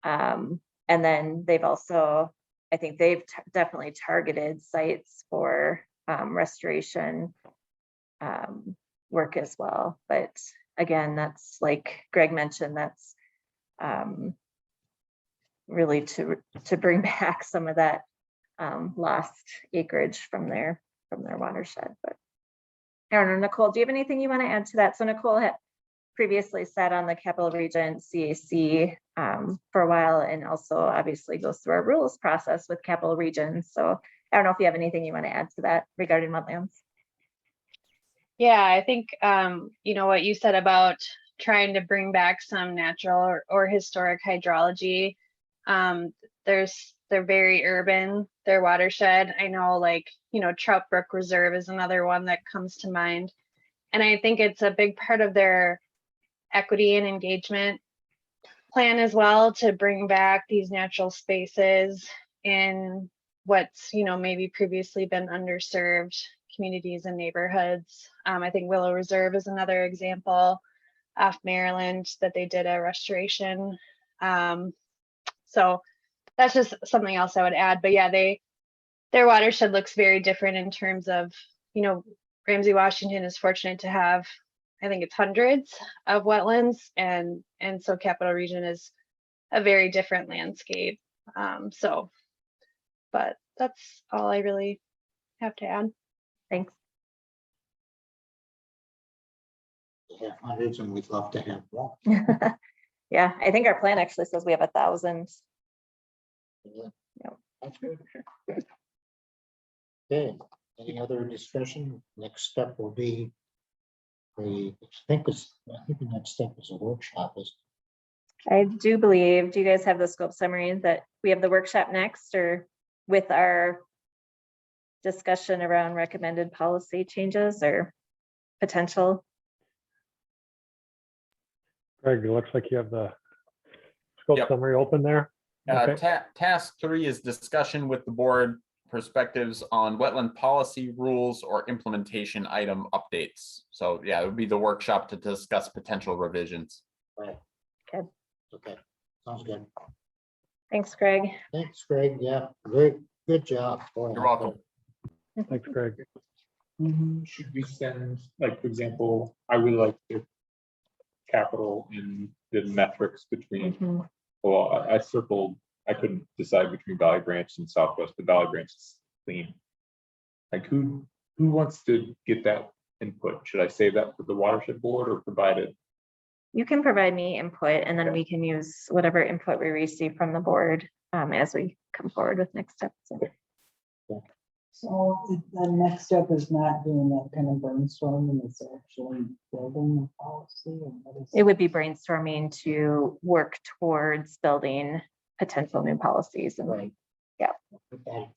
And then they've also, I think they've definitely targeted sites for restoration work as well. But again, that's like Greg mentioned, that's really to bring back some of that lost acreage from their watershed. But I don't know, Nicole, do you have anything you want to add to that? So Nicole had previously sat on the Capital Region CAC for a while, and also obviously goes through our rules process with Capital Region. So I don't know if you have anything you want to add to that regarding wetlands. Yeah, I think, what you said about trying to bring back some natural or historic hydrology. They're very urban, their watershed. I know, Trout Brook Reserve is another one that comes to mind. And I think it's a big part of their equity and engagement plan as well, to bring back these natural spaces in what's, maybe previously been underserved communities and neighborhoods. I think Willow Reserve is another example off Maryland that they did a restoration. So that's just something else I would add. But yeah, their watershed looks very different in terms of, Ramsey-Washington is fortunate to have, I think it's hundreds of wetlands, and so Capital Region is a very different landscape. But that's all I really have to add. Thanks. We have hundreds and we'd love to have one. Yeah, I think our plan actually says we have 1,000. Yeah. Yep. That's good. Okay, any other discussion? Next step will be I think the next step is a workshop. I do believe, do you guys have the scope summary that we have the workshop next, or with our discussion around recommended policy changes or potential? Greg, it looks like you have the scope summary open there. Okay. Task 3 is discussion with the board perspectives on wetland policy rules or implementation item updates. So yeah, it would be the workshop to discuss potential revisions. Right. Okay. Okay, sounds good. Thanks, Greg. Thanks, Greg. Yeah, good job. Boy, You're welcome. Thanks, Greg. Should we send, like, for example, I would like to capital in the metrics between, Mhm. well, I circled, I couldn't decide between Valley Branch and Southwest, but Valley Branch is clean. Like, who wants to get that input? Should I save that for the watershed board or provide it? You can provide me input, and then Okay. we can use whatever input we receive from the board as we come forward with next steps. So the next step is not doing that kind of brainstorming, it's actually building the policy, or what is It would be brainstorming to work towards building potential new policies. And Right. Yeah.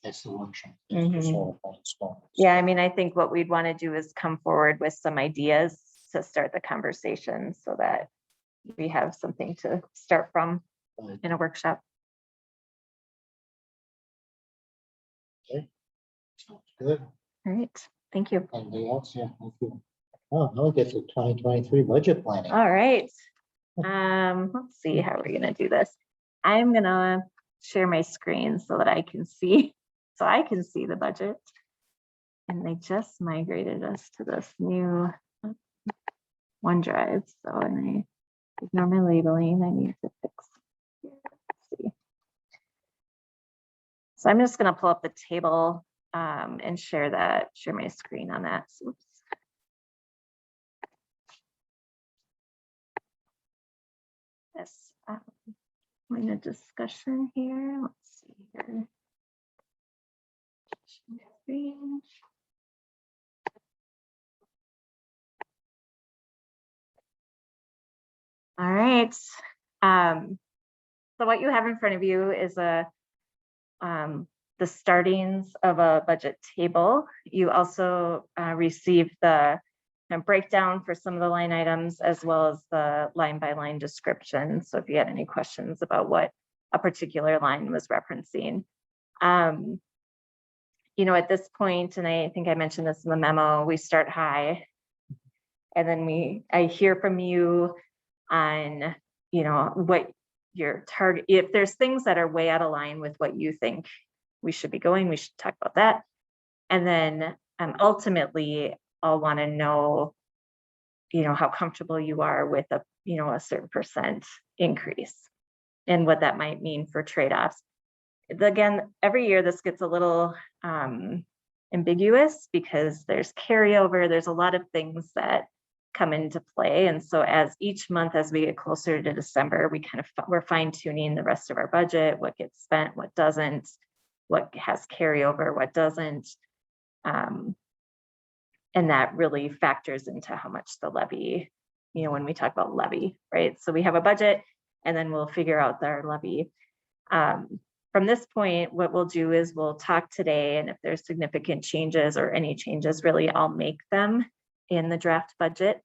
That's the workshop. Mhm. Just sort of brainstorm. yeah, I mean, I think what we'd want to do is come forward with some ideas to start the conversation so that we have something to start from in a workshop. Sounds good. All right, thank you. Anything else? Yeah, thank you. Oh, now we get to 2023 budget planning. All right. Let's see how we're gonna do this. I'm gonna share my screen so that I can see, the budget. And they just migrated us to this new OneDrive. So, and I ignore my labeling. I need to fix. Let's see. So I'm just gonna pull up the table and share my screen on that. Oops. Yes, we're in a discussion here. Let's see here. Screen. All right. So what you have in front of you is the startings of a budget table. You also received the breakdown for some of the line items as well as the line by line description. So if you had any questions about what a particular line was referencing. You know, at this point, and I think I mentioned this in the memo, we start high. And then I hear from you on, you know, what your target, if there's things that are way out of line with what you think we should be going, we should talk about that. And then ultimately, I'll want to know, you know, how comfortable you are with a certain percent increase and what that might mean for trade-offs. Again, every year this gets a little ambiguous because there's carryover, there's a lot of things that come into play. And so as each month, as we get closer to December, we're fine tuning the rest of our budget, what gets spent, what doesn't, what has carryover, what doesn't. And that really factors into how much the levy, you know, when we talk about levy, right? So we have a budget and then we'll figure out our levy. From this point, what we'll do is we'll talk today, and if there's significant changes or any changes, really, I'll make them in the draft budget.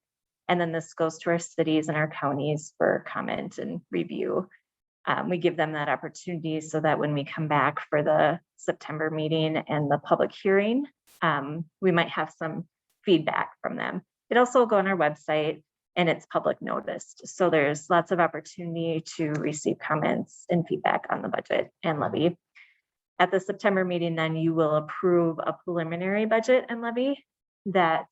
And then this goes to our cities and our counties for comment and review. We give them that opportunity so that when we come back for the September meeting and the public hearing, we might have some feedback from them. It also will go on our website and it's public noticed. So there's lots of opportunity to receive comments and feedback on the budget and levy. At the September meeting, then you will approve a preliminary budget and levy that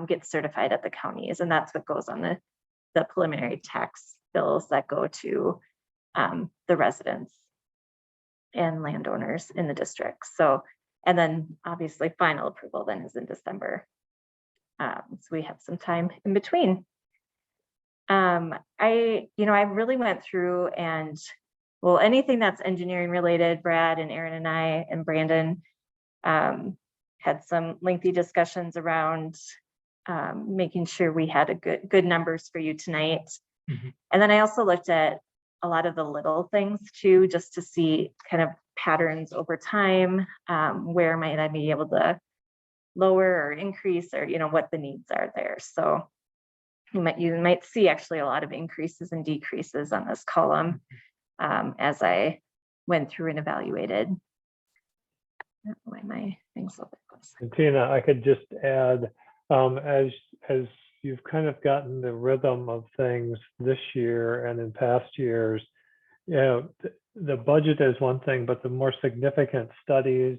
gets certified at the counties. And that's what goes on the preliminary tax bills that go to the residents and landowners in the district. So, and then obviously final approval then is in December. So we have some time in between. I really went through and, well, anything that's engineering related, Brad and Aaron and I and Brandon had some lengthy discussions around making sure we had good numbers for you tonight. Mm-hmm. And then I also looked at a lot of the little things too, just to see kind of patterns over time, where might I be able to lower or increase, or, you know, what the needs are there. So you might see actually a lot of increases and decreases on this column as I went through and evaluated. I don't know why my thing's a little bit close. And Tina, I could just add, as you've kind of gotten the rhythm of things this year and in past years, you know, the budget is one thing, but the more significant studies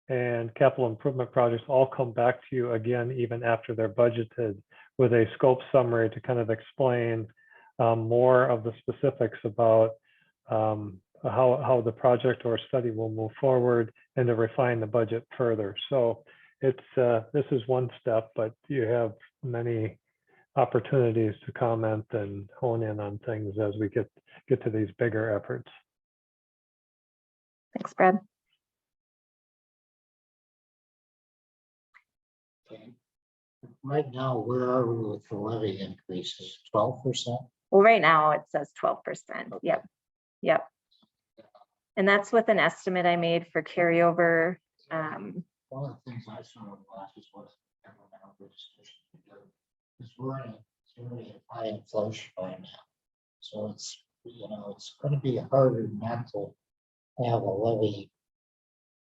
and capital improvement projects all come back to you again, even after they're budgeted, with a scope summary to kind of explain more of the specifics about how the project or study will move forward and to refine the budget further. So it's this is one step, but you have many opportunities to comment and hone in on things as we get to these bigger efforts. Thanks, Brad. Okay. Right now, where are we with the levy increases? 12%? Well, right now it says 12%. Okay. Yep. And that's with an estimate I made for carryover. One of the things I saw in classes was is we're in a very high inflation right now. So it's, it's gonna be harder not to have a levy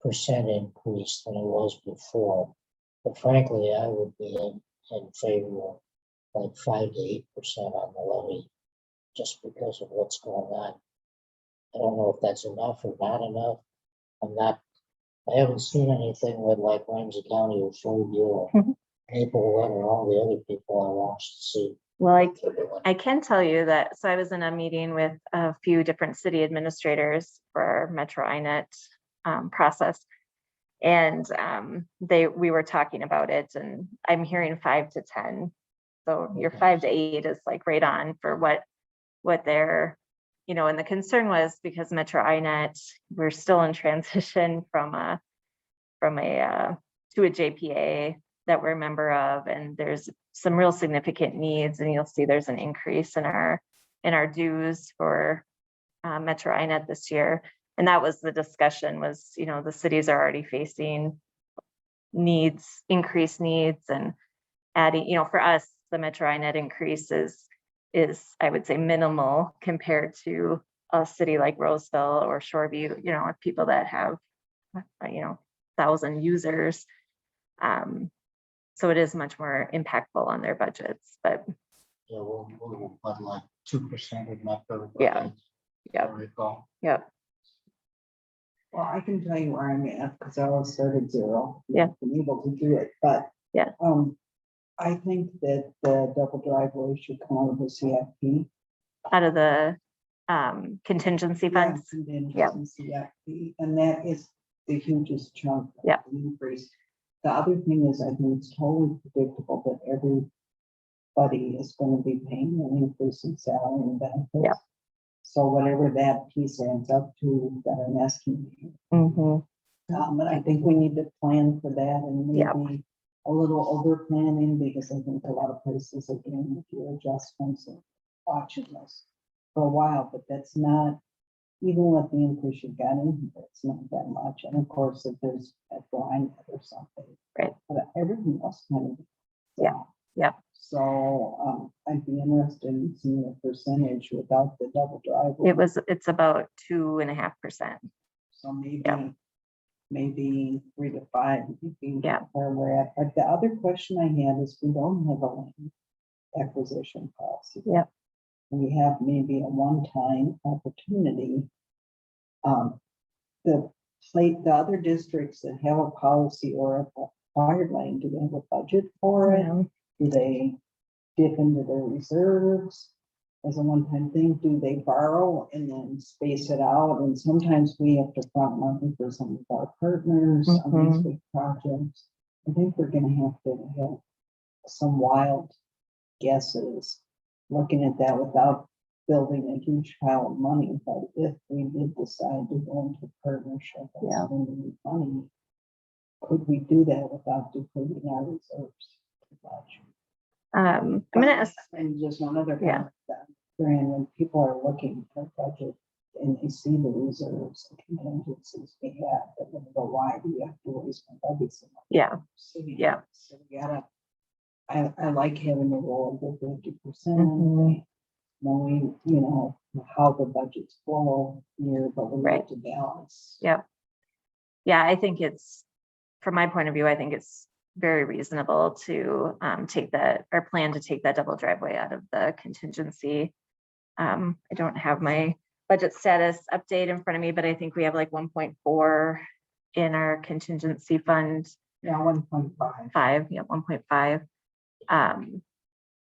percent increase than it was before. But frankly, I would be in favor of like 5 to 8% on the levy, just because of what's going on. I don't know if that's enough or not enough. I haven't seen anything with like Ramsey County or Shoreview or Maplewood or all the other people I watched to see. Well, I can tell you that, so I was in a meeting with a few different city administrators for our Metro INET process. And we were talking about it, and I'm hearing 5 to 10. So your 5 to 8 is like right on for what they're, and the concern was because Metro INET, we're still in transition from a to a JPA that we're a member of, and there's some real significant needs, and you'll see there's an increase in our dues for Metro INET this year. And that was the discussion was, the cities are already facing increased needs, and adding, for us, the Metro INET increase is, I would say, minimal compared to a city like Roseville or Shoreview, with people that have, 1,000 users. So it is much more impactful on their budgets, but Yeah, we'll put like 2% of Metro. Yeah. I recall. yeah. Well, I can tell you where I'm at, because I was started zero. Yeah. Been able to do it, but. Yeah. I think that the double driveway should come out of the CIP. Out of the contingency funds. Yeah. CIP, and that is the hugest chunk. Of Yeah. the increase. The other thing is, I think it's totally predictable that everybody is going to be paying an increase in salary and benefits. Yeah. So whatever that piece ends up to, that I'm asking you. But I think we need to plan for that, and maybe Yeah. a little over planning, because I think a lot of places are doing a few adjustments and watching this for a while, but that's not, even with the increase you got in, it's not that much. And of course, if there's a blind or something. Right. But everything else kind of. Yeah. Yeah. So I'd be interested in seeing the percentage without the double driveway. It's about 2.5%. So maybe, Yeah. maybe 3 to 5, maybe Yeah. where we're at. But the other question I had is, we don't have a land acquisition policy. Yeah. We have maybe a one-time opportunity. The other districts that have a policy or a acquired land, do they have a budget for it? Yeah. Do they dip into their reserves as a one-time thing? Do they borrow and then space it out? And sometimes we have to front market for some of our partners on these big projects. I think we're gonna have to have some wild guesses looking at that without building a huge pile of money. But if we did decide to go into partnership and Yeah. spend money, could we do that without depleting our reserves too much? I'm gonna ask. And just one other Yeah. comment, Brian, when people are looking for budget and they see the reserves and contingencies we have, they're gonna go, why do you have to waste my budget so much? Yeah. So we- Yeah. So we gotta, I like having a roll of 50%, knowing, how the budgets flow here, but we Right. need to balance. Yeah. Yeah, I think from my point of view, I think it's very reasonable to take that, or plan to take that double driveway out of the contingency. I don't have my budget status update in front of me, but I think we have like 1.4 in our contingency fund. Yeah, 1.5. 1.5.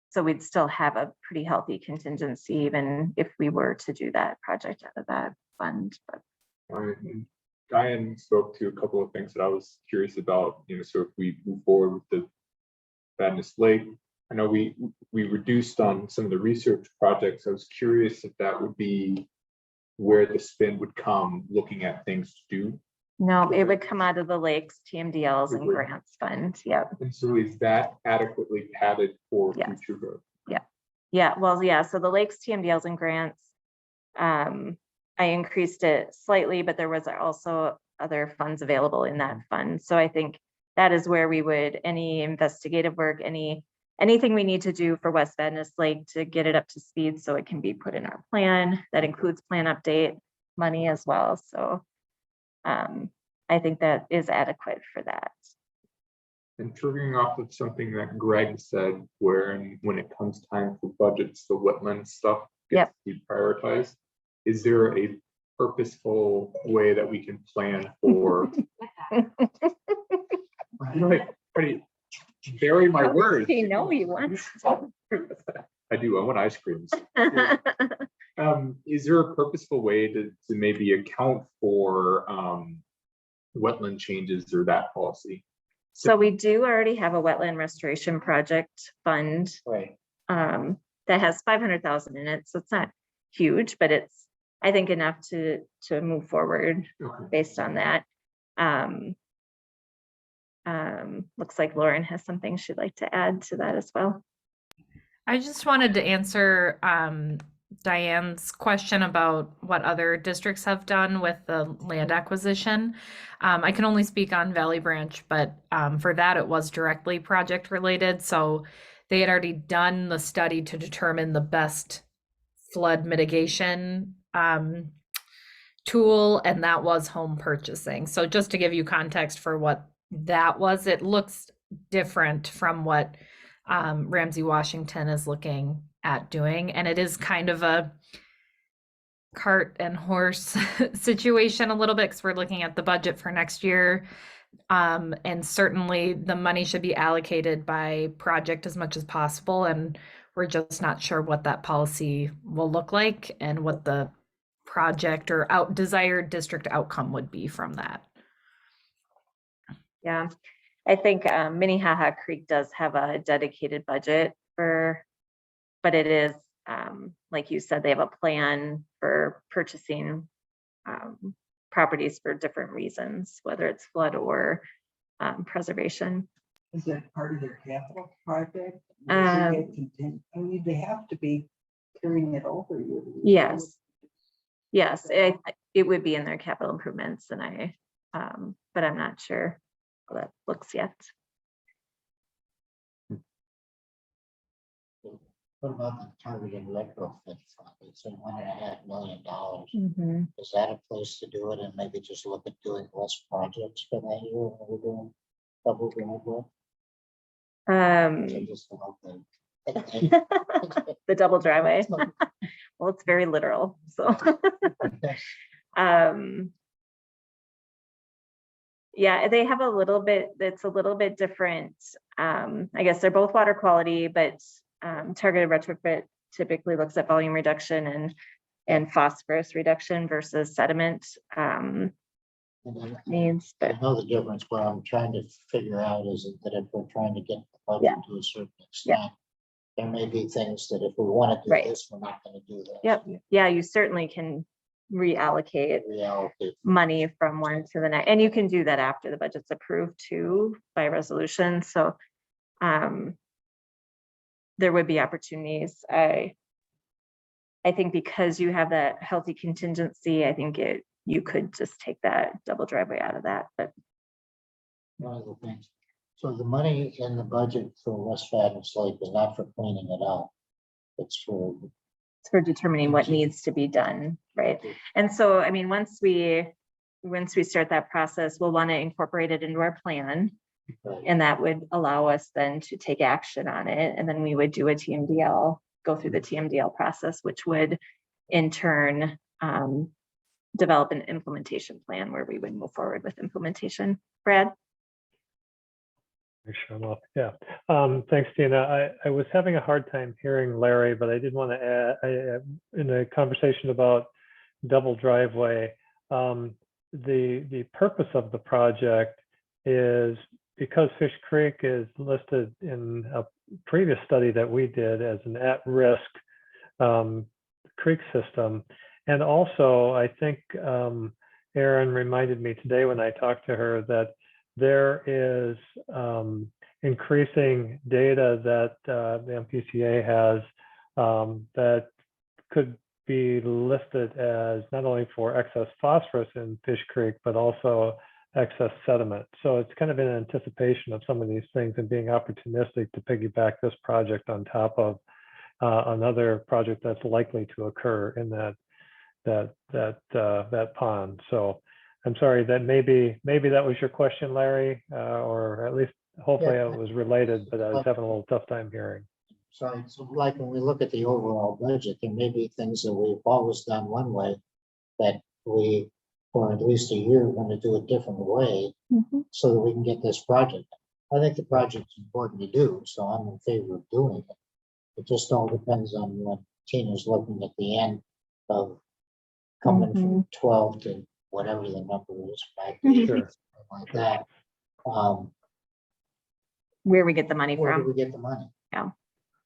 So we'd still have a pretty healthy contingency, even if we were to do that project out of that fund. But And Diane spoke to a couple of things that I was curious about, so if we move forward with the Vadnais Lake, I know we reduced on some of the research projects. I was curious if that would be where the spend would come, looking at things to do. no, it would come out of the lakes, TMDLs and It would. grants fund. Yep. And so is that adequately padded for Yes. future growth? Yeah, well, yeah, so the lakes, TMDLs and grants, I increased it slightly, but there was also other funds available in that fund. So I think that is where we would, any investigative work, any anything we need to do for West Venice Lake to get it up to speed so it can be put in our plan. That includes plan update money as well. So I think that is adequate for that. And triggering off of something that Greg said, when it comes time for budgets, the wetland stuff gets deprioritized. Is there a purposeful way that we can plan for? Pretty bury my words. You know you want. I do. I want ice creams. Is there a purposeful way to maybe account for wetland changes or that policy? So we do already have a wetland restoration project fund Right. that has 500,000 in it. So it's not huge, but it's, I think, enough to move forward based on that. Looks like Lauren has something she'd like to add to that as well. I just wanted to answer Diane's question about what other districts have done with the land acquisition. I can only speak on Valley Branch, but for that it was directly project related. So they had already done the study to determine the best flood mitigation tool, and that was home purchasing. So just to give you context for what that was, it looks different from what Ramsey-Washington is looking at doing, and it is kind of a cart and horse situation a little bit, because we're looking at the budget for next year, and certainly the money should be allocated by project as much as possible, and we're just not sure what that policy will look like and what the project or desired district outcome would be from that. Yeah, I think Minnehaha Creek does have a dedicated budget but it is, like you said, they have a plan for purchasing properties for different reasons, whether it's flood or preservation. Is that part of their capital project? I mean, they have to be carrying it over. Yes, it would be in their capital improvements, and but I'm not sure how that looks yet. What about the targeted retrofit fund? It's $1.5 million. Mm-hmm. Is that a place to do it and maybe just look at doing less projects for that year when we're doing double driveway? So just about The double driveway. Well, it's very literal, so. Yeah, they have a little bit, it's a little bit different. I guess they're both water quality, but targeted retrofit typically looks at volume reduction and phosphorus reduction versus sediment needs. I But know the difference. What I'm trying to figure out is that if we're trying to get the budget to a certain extent, there may be things that if we want to do this, we're not going to do that. Yeah, you certainly can reallocate money from one to the next, and you can do that after the budget's approved too by resolution. So there would be opportunities. I think because you have that healthy contingency, I think you could just take that double driveway out of that. But one of the things. So the money in the budget for West Venice Lake is not for cleaning it up. It's for determining what needs to be done, right? And so, I mean, once we start that process, we'll want to incorporate it into our plan. And that would allow us then to take action on it. And then we would do a TMDL, go through the TMDL process, which would in turn develop an implementation plan where we would move forward with implementation. Brad? Make sure I'm up. Yeah. Thanks, Tina. I was having a hard time hearing Larry, but I did want to add, in a conversation about double driveway, the purpose of the project is because Fish Creek is listed in a previous study that we did as an at-risk creek system. And also, I think Erin reminded me today when I talked to her that there is increasing data that the MPCA has that could be listed as not only for excess phosphorus in Fish Creek, but also excess sediment. So it's kind of in anticipation of some of these things and being opportunistic to piggyback this project on top of another project that's likely to occur in that pond. So I'm sorry that maybe that was your question, Larry, or at least hopefully Yeah. it was related, but I was having a little tough time hearing. So it's like when we look at the overall budget, there may be things that we've always done one way that we, for at least a year, want to do a different way so that we can get this project. I think the project's important to do, so I'm in favor of doing it. It just all depends on what Tina's looking at the end of coming from 12 to whatever the number is, back Sure. like that. Where we get the money Where do from. we get the money? Yeah.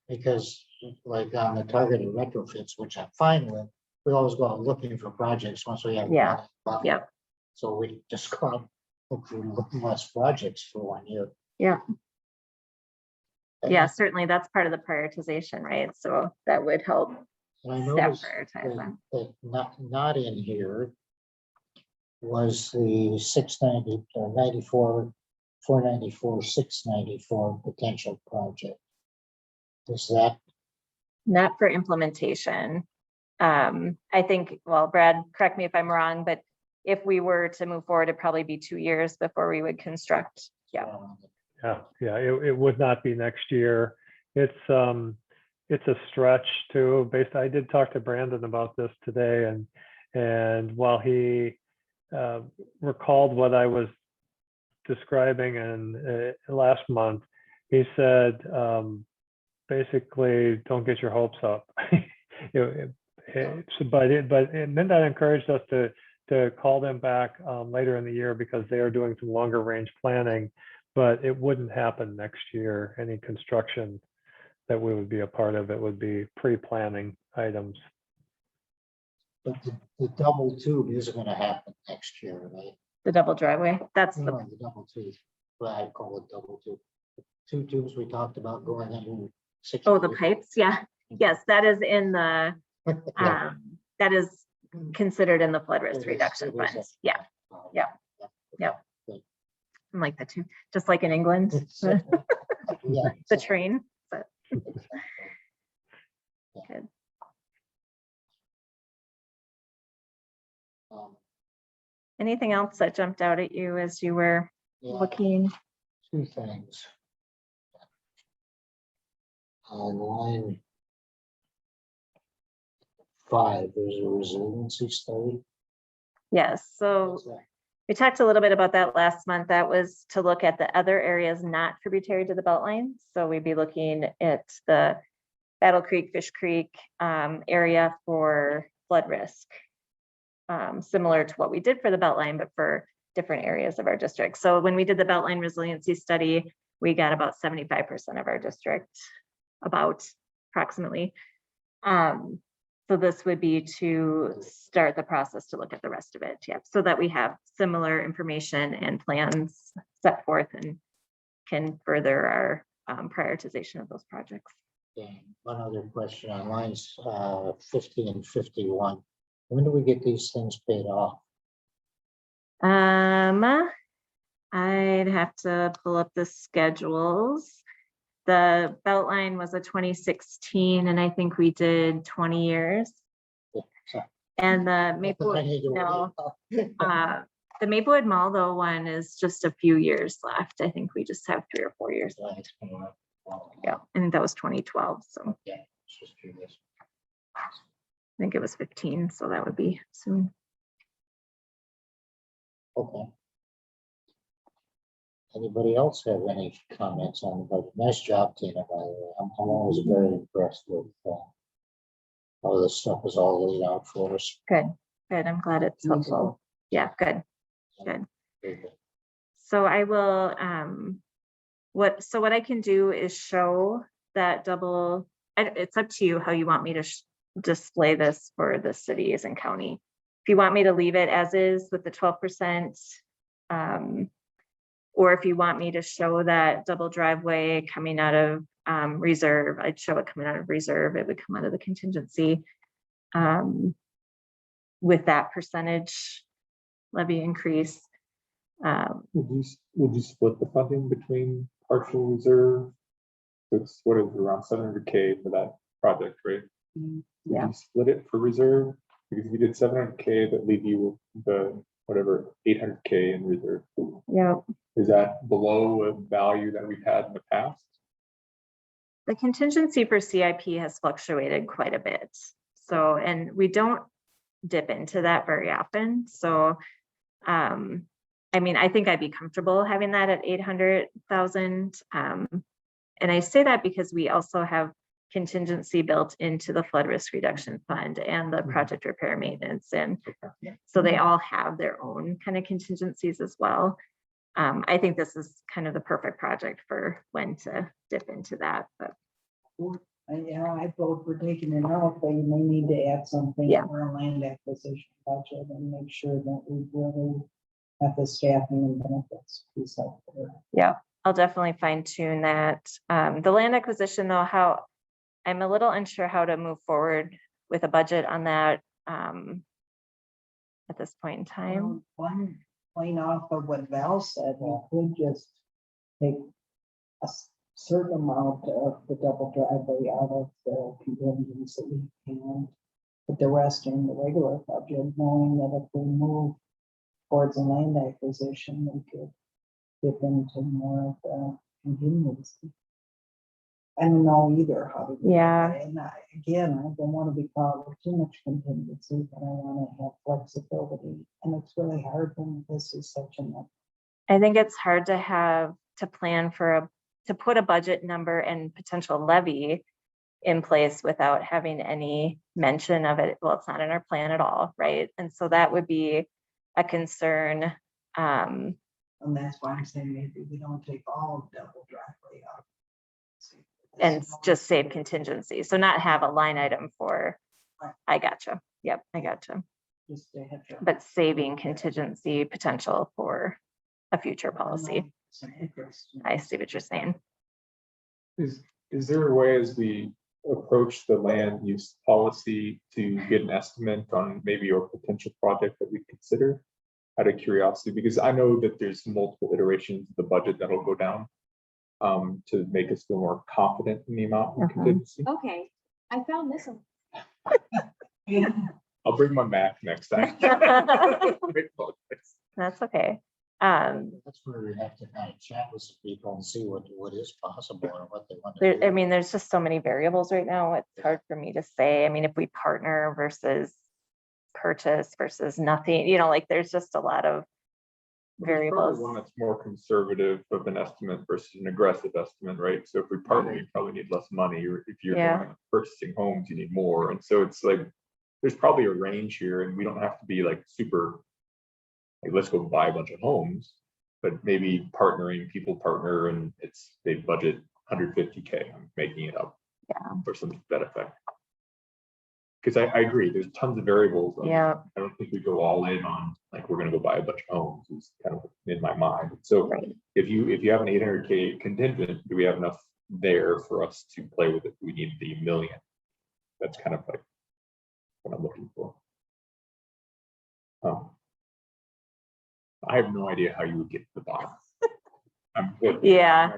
Because like on the targeted retrofits, which I'm fine with, we always go out looking for projects once we have. Yeah. money. Yep. So we just go out, look for less projects for 1 year. Yeah. Yeah, certainly that's part of the prioritization, right? So that would help And I staff noticed prioritize them. that not in here was the 690 or 94, 494, 694 potential project. Is that, Not for implementation. I think, well, Brad, correct me if I'm wrong, but if we were to move forward, it'd probably be 2 years before we would construct. Yeah. Yeah, it would not be next year. It's a stretch too. I did talk to Brandon about this today, and while he recalled what I was describing in last month, he said basically don't get your hopes up. But Midnight encouraged us to call them back later in the year because they are doing some longer range planning, but it wouldn't happen next year. Any construction that we would be a part of, it would be pre-planning items. but the double tube isn't gonna happen next year, right? The double driveway, that's the, No, the double tube, well, I call it double tube. Two tubes we talked about going in. oh, the pipes, yeah. Yes, that is in the, Yeah. that is considered in the flood risk It is- reduction it is funds. a- Yeah, yeah. Yep. I'm like the two, just like in England, Yeah. the train. But good. Anything else that jumped out at you as you were Yeah, looking? two things. On line 5, there's a resiliency study. Yes, so What's that? we talked a little bit about that last month. That was to look at the other areas not tributary to the Beltline. So we'd be looking at the Battle Creek, Fish Creek area for flood risk. Similar to what we did for the Beltline, but for different areas of our district. So when we did the Beltline resiliency study, we got about 75% of our district, about approximately. So this would be to start the process to look at the rest of it, yep, so that we have similar information and plans set forth and can further our prioritization of those projects. Okay, one other question on lines 50 and 51. When do we get these things paid off? I'd have to pull up the schedules. The Beltline was a 2016, and I think we did 20 years. Yeah, And the I Maplewood, need to no, wait. the Maplewood Mall though one is just a few years left. I think we just have 3 or 4 years left. Yeah, I think that was 2012, so Yeah, it's just curious. I think it was 15, so that would be soon. Okay. Anybody else have any comments on the budget? Nice job, Tina, by the way. I'm always very impressed with how this stuff is all laid out for us. Good, good. I'm glad it's helpful. Yeah, good. Good. Very good. So I will, what I can do is show that double, it's up to you how you want me to display this for the cities and county. If you want me to leave it as is with the 12%, or if you want me to show that double driveway coming out of reserve, I'd show it coming out of reserve. It would come out of the contingency with that percentage levy increase. Would you split the funding between partial reserve? It's what is it, around 700K for that project, right? Would Yeah. you split it for reserve? Because if you did 700K, that leave you with the whatever 800K in reserve. Yeah. Is that below a value that we've had in the past? The contingency for CIP has fluctuated quite a bit. So, and we don't dip into that very often. So, I mean, I think I'd be comfortable having that at 800,000. And I say that because we also have contingency built into the flood risk reduction fund and the project repair maintenance. And so they all have their own kind of contingencies as well. I think this is kind of the perfect project for when to dip into that, but. Yeah, I vote for taking it out, but you may need to add something Yeah. for a land acquisition budget and make sure that we really have the staffing and benefits piece up there. Yeah, I'll definitely fine tune that. The land acquisition though, how, I'm a little unsure how to move forward with a budget on that at this point in time. One point off of what Val said, we could just take a certain amount of the double driveway out of the contingency and put the rest in the regular budget, knowing that if we move towards a land acquisition, we could dip into more of the contingency. I don't know either how to do Yeah. that. And again, I don't want to be caught with too much contingency, but I want to have flexibility. And it's really hard when this is such a. I think it's hard to plan for to put a budget number and potential levy in place without having any mention of it. Well, it's not in our plan at all, right? And so that would be a concern. And that's why I'm saying maybe we don't take all of double driveway out. And just save contingency. So not have a line item for, Right. I gotcha. Yep, I gotcha. Just to have. But saving contingency potential for a future policy. Some interest. I see what you're saying. Is there a way as we approach the land use policy to get an estimate on maybe a potential project that we consider out of curiosity? Because I know that there's multiple iterations of the budget that'll go down to make us feel more confident in the amount of contingency. Okay, I found this one. I'll bring my Mac next time. That's okay. That's where we have to kind of chat with some people and see what is possible and what they want to do. I mean, there's just so many variables right now. It's hard for me to say. I mean, if we partner versus purchase versus nothing, you know, like there's just a lot of variables. One that's more conservative of an estimate versus an aggressive estimate, right? So if we partner, you probably need less money, or if you're purchasing homes, you need more. And so it's like, there's probably a range here, and we don't have to be like super, like, let's go buy a bunch of homes, but maybe partnering, people partner, and they budget 150K, I'm making it up. For something to that effect. Because I agree, there's tons of variables. Yeah. I don't think we go all in on like we're gonna go buy a bunch of homes, is kind of in my mind. So Right. if you have an 800K contingent, do we have enough there for us to play with it? We need the $1 million. That's kind of like what I'm looking for. I have no idea how you would get to the bottom. Yeah.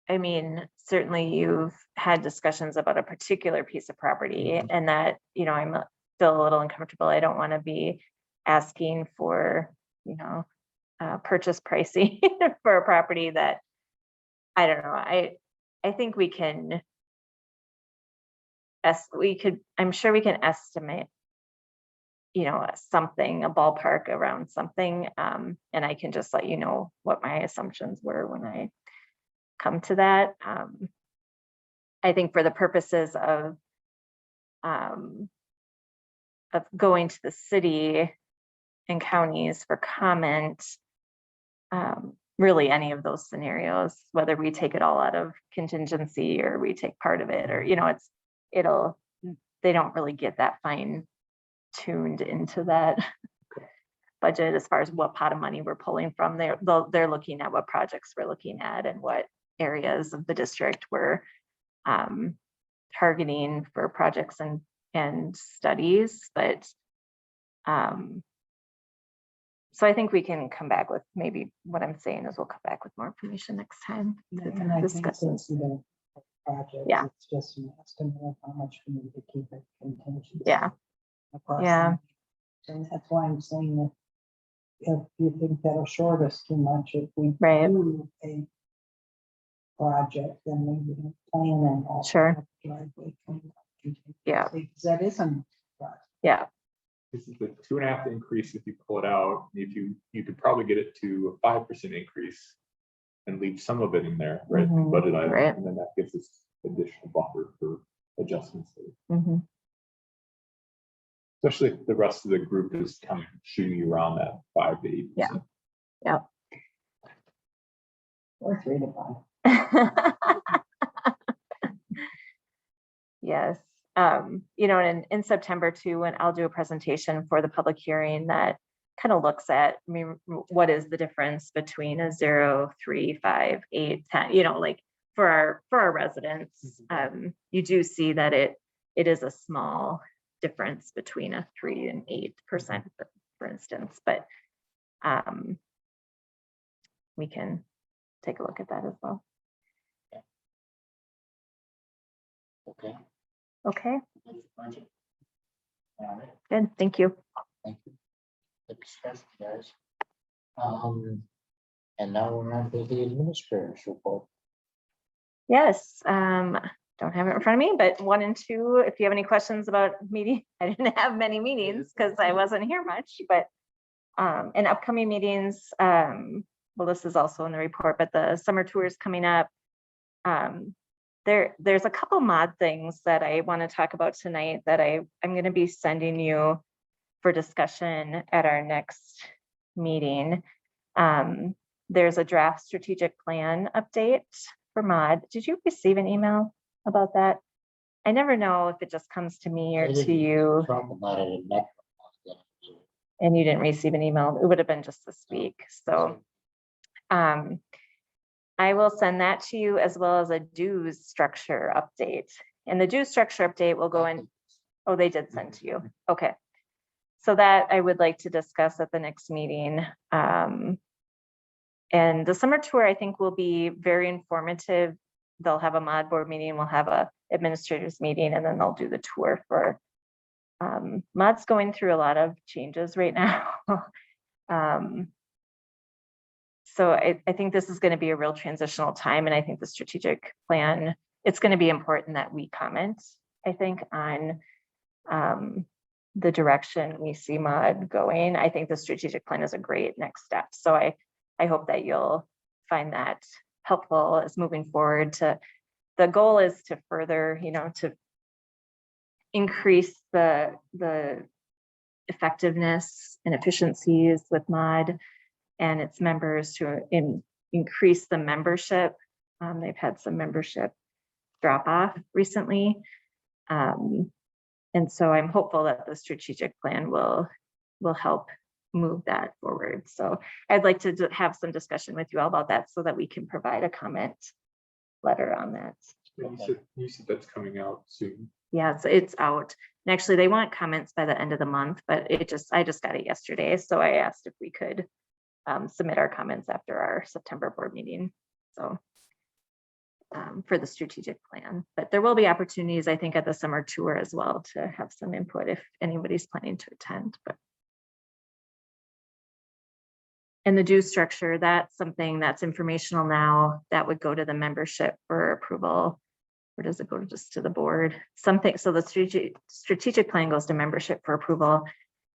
I mean, certainly you've had discussions about a particular piece of property, and that, you know, I'm still a little uncomfortable. I don't want to be asking for, you know, purchase pricing for a property that, I don't know. I think we can, I'm sure we can estimate, you know, something, a ballpark around something. And I can just let you know what my assumptions were when I come to that. I think for the purposes of going to the city and counties for comment, really any of those scenarios, whether we take it all out of contingency or we take part of it, or, you know, they don't really get that fine tuned into that budget as far as what pot of money we're pulling from. They're looking at what projects we're looking at and what areas of the district we're targeting for projects and studies. But So I think we can come back with, maybe what I'm saying is we'll come back with more information next time. to And I think discuss since this. the project, Yeah. it's just an estimate of how much we need to keep it contingent. Yeah. across Yeah. the- And that's why I'm saying that if you think that'll short us too much, if we Right. do a project, then maybe we plan and all. Sure. Driveway cleanup Yeah. contingency, 'cause that isn't. Yeah, This is the 2.5 increase if you pull it out. If you could probably get it to a 5% increase and leave some of it in there, right? Mhm, Budget item, right. and then that gives us additional buffer for adjustments. mhm, Especially if the rest of the group is kind of shooting you around that 5 to 8%. Or 3 to 5. yes. You know, and in September too, when I'll do a presentation for the public hearing that kind of looks at, I mean, what is the difference between a 0, 3, 5, 8, 10, you know, like for our residents, you do see that it is a small difference between a 3 and 8%, for instance, but we can take a look at that as well. Okay. Okay, Budget. All right, good, thank you. thank you. Good discussion, guys. And now we're on to the administrator's report. Yes, don't have it in front of me, but 1 and 2, if you have any questions about meeting, I didn't have many meetings because I wasn't here much, but in upcoming meetings, well, this is also in the report, but the summer tour is coming up. There's a couple mod things that I want to talk about tonight that I'm going to be sending you for discussion at our next meeting. There's a draft strategic plan update for mod. Did you receive an email about that? I never know if it just comes to me or to you, Talk about it in that. and you didn't receive an email. It would have been just this week. So I will send that to you, as well as a dues structure update. And the dues structure update will go in. Oh, they did send to you. Okay. So that I would like to discuss at the next meeting. And the summer tour, I think, will be very informative. They'll have a mod board meeting, we'll have a administrators meeting, and then they'll do the tour for mod's going through a lot of changes right now. So I think this is going to be a real transitional time, and I think the strategic plan, it's going to be important that we comment, I think, on the direction we see mod going. I think the strategic plan is a great next step. So I hope that you'll find that helpful as moving forward. The goal is to further, you know, to increase the effectiveness and efficiencies with mod and its members, to increase the membership. They've had some membership drop off recently. And so I'm hopeful that the strategic plan will help move that forward. So I'd like to have some discussion with you all about that so that we can provide a comment letter on that. You said that's coming out soon. Yeah, it's out. And actually, they want comments by the end of the month, but I just got it yesterday. So I asked if we could submit our comments after our September board meeting. So for the strategic plan, but there will be opportunities, I think, at the summer tour as well to have some input if anybody's planning to attend. But and the due structure, that's something that's informational now, that would go to the membership for approval. Or does it go just to the board? Something, so the strategic plan goes to membership for approval.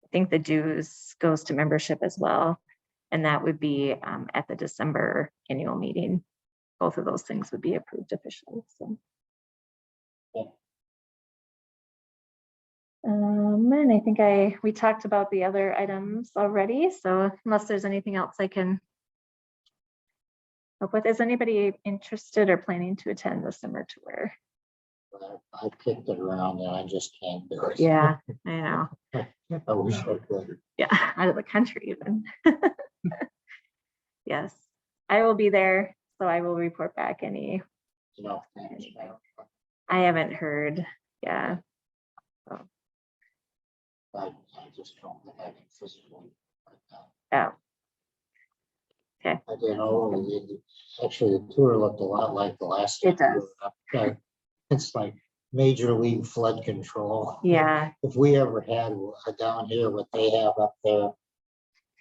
I think the dues goes to membership as well. And that would be at the December annual meeting. Both of those things would be approved officially. So. And I think we talked about the other items already. So unless there's anything else I can help with, is anybody interested or planning to attend the summer tour? I kicked it around and I just can't do it. Yeah, I know. I wish I could. Yeah, out of the country even. Yes, I will be there. So I will report back any. You know, thanks. I haven't heard. Yeah. So. I just don't have it physically. Yeah. I don't know, actually, the tour looked a lot like the last. It time we does. were up there. It's like major league flood control. Yeah, If we ever had down here what they have up there,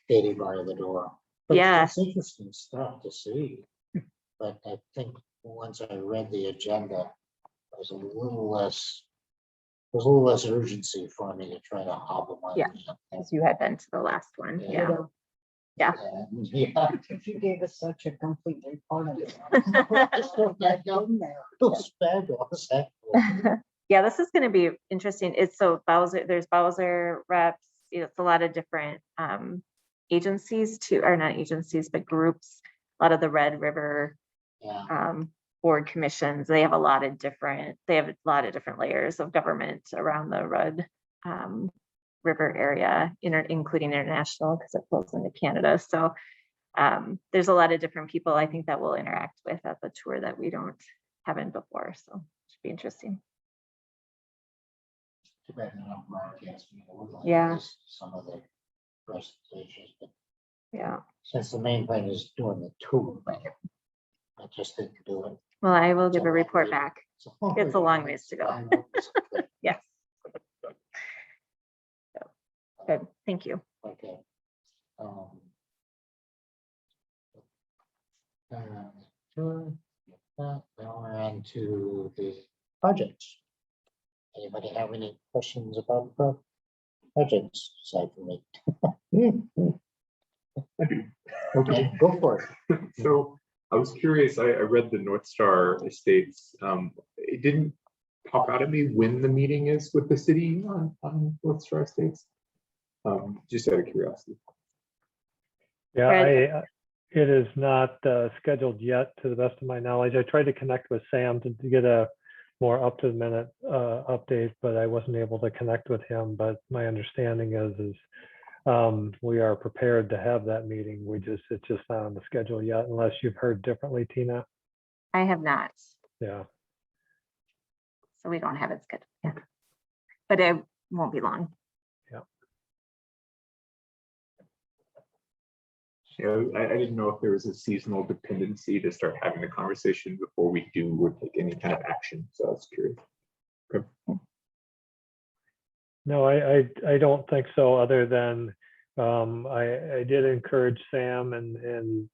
they'd be by the door. But Yeah. it's interesting stuff to see. But I think once I read the agenda, there's a little less urgency for me to try to hobble my Yeah. way up there. because you had been to the last one. Yeah. Yeah. Yeah. And, yeah. If you gave us such a complete report of it. Just go back down there. It was fabulous, actually. Yeah, this is going to be interesting. It's so Bowser, there's Bowser reps, it's a lot of different agencies too, or not agencies, but groups. A lot of the Red River Yeah. board commissions, they have a lot of different layers of government around the Red River area, including international, because it flows into Canada. So there's a lot of different people I think that we'll interact with at the tour that we haven't before. So it should be interesting. Too bad they're not broadcasting it. I would like to Yeah. listen to some of the presentations, but Yeah. since the main thing is doing the tour, I just didn't do it. Well, I will It's give a long report way- back. long It's a way. long ways to go. I know. Yes. Good. Thank you. Okay. Now we're on to the projects. Anybody have any questions about the projects aside from me? Okay, go for it. So I was curious, I read the North Star Estates. It didn't pop out at me when the meeting is with the city on North Star Estates. Just out of curiosity. Yeah, Right. it is not scheduled yet, to the best of my knowledge. I tried to connect with Sam to get a more up-to-the-minute update, but I wasn't able to connect with him. But my understanding is we are prepared to have that meeting. It's just not on the schedule yet, unless you've heard differently, Tina. I have not, Yeah. so we don't have it scheduled yet. But it won't be long. Yeah, I didn't know if there was a seasonal dependency to start having the conversation before we do or take any kind of action. So I was curious. Okay. No, I don't think so, other than I did encourage Sam and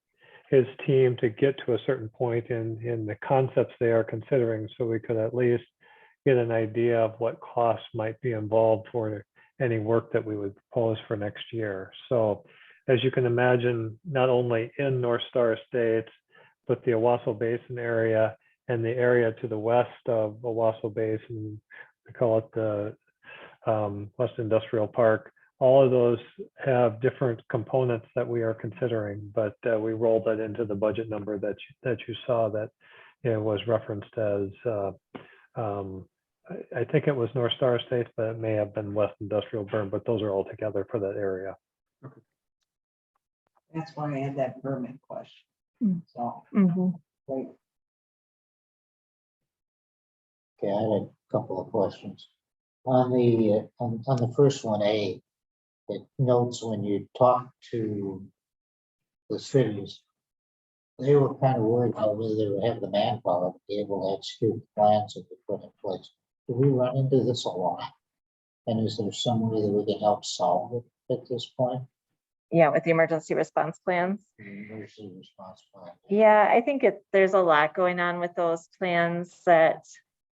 his team to get to a certain point in the concepts they are considering, so we could at least get an idea of what costs might be involved for any work that we would propose for next year. So as you can imagine, not only in North Star Estates, but the Owasso Basin area and the area to the west of Owasso Basin, we call it the West Industrial Park. All of those have different components that we are considering, but we rolled that into the budget number that you saw that it was referenced as, I think it was North Star Estates, but it may have been West Industrial Burn, but those are all together for that area. That's why I had that permit question. Mm. So, Mhm. great. Okay, I had a couple of questions. On the first one, it notes when you talk to the cities, they were kind of worried about whether they would have the manpower to be able to execute the plans that they put in place. Do we run into this a lot? And is there some way that we can help solve it at this point? Yeah, with the emergency response plans. Emergency response plan. Yeah, I think there's a lot going on with those plans that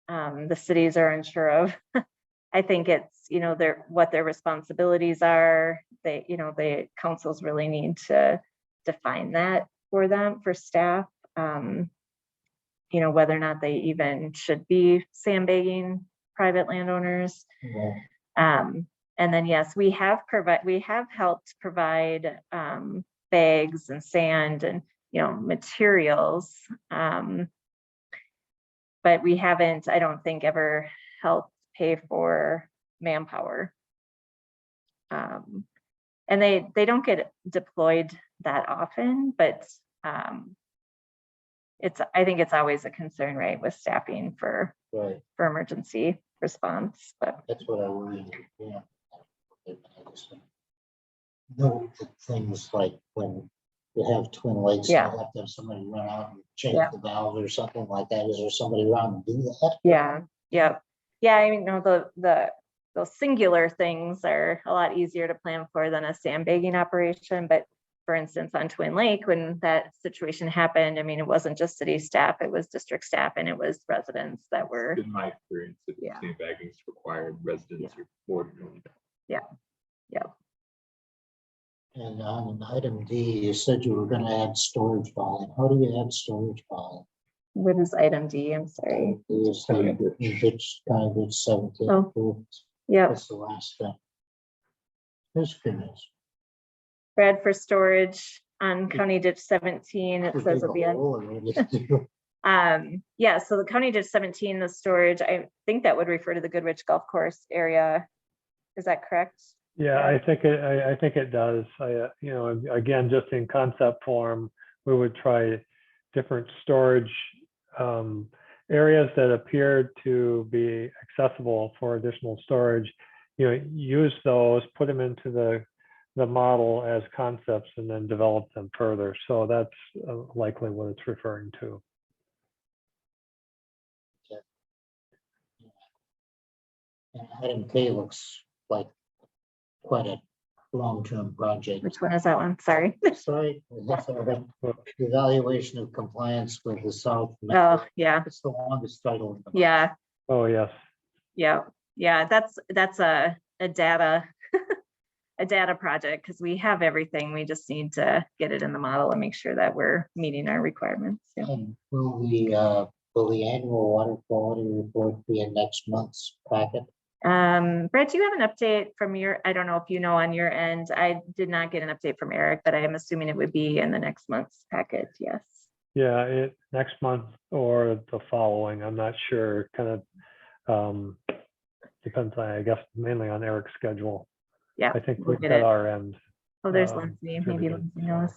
the cities are unsure of. I think it's, what their responsibilities are. The councils really need to define that for them, for staff. Whether or not they even should be sandbagging private landowners. Yeah. And then, yes, we have helped provide bags and sand and, materials. But we haven't, I don't think, ever helped pay for manpower. And they don't get deployed that often, but I think it's always a concern, right, with staffing for Right, emergency response, but that's what I worry. Yeah. know that things like when you have Twin Lakes, you Yeah. have to have somebody run out and change Yeah. the valve or something like that. Is there somebody around to do that? Yeah, yeah, yeah. I mean, no, those singular things are a lot easier to plan for than a sandbagging operation. But for instance, on Twin Lake, when that situation happened, I mean, it wasn't just city staff, it was district staff and it was residents that were, In my experience, if Yeah. sandbagging is required, residents are more than willing to. And on item D, you said you were gonna add storage volume. How do you add storage volume? what is item D? I'm sorry. You say it's kind of it's 17. Oh. Yeah, That's the last thing. This goodness. Brad, for storage on County Ditch 17, it says at the end. Yeah, so the County Ditch 17, the storage, I think that would refer to the Goodrich Golf Course area. Is that correct? Yeah, I think it does. You know, again, just in concept form, we would try different storage areas that appeared to be accessible for additional storage. You know, use those, put them into the model as concepts, and then develop them further. So that's likely what it's referring to. And item K looks like quite a long-term project. Which one is that one? Sorry. Sorry, that's all right. Evaluation of compliance with the South. Oh, yeah, It's the longest title. yeah, Oh, yes. yeah, yeah. That's a data a data project because we have everything. We just need to get it in the model and make sure that we're meeting our requirements. Yeah. And will the annual water quality report be in next month's packet? Brett, do you have an update from I don't know if you know on your end. I did not get an update from Eric, but I am assuming it would be in the next month's packet. Yes. Yeah, next month or the following. I'm not sure. Kind of depends on, I guess, mainly on Eric's schedule. Yeah. I think we'll we've get got it. our end. Oh, there's Lindsay. Maybe distributed. Lindsay knows.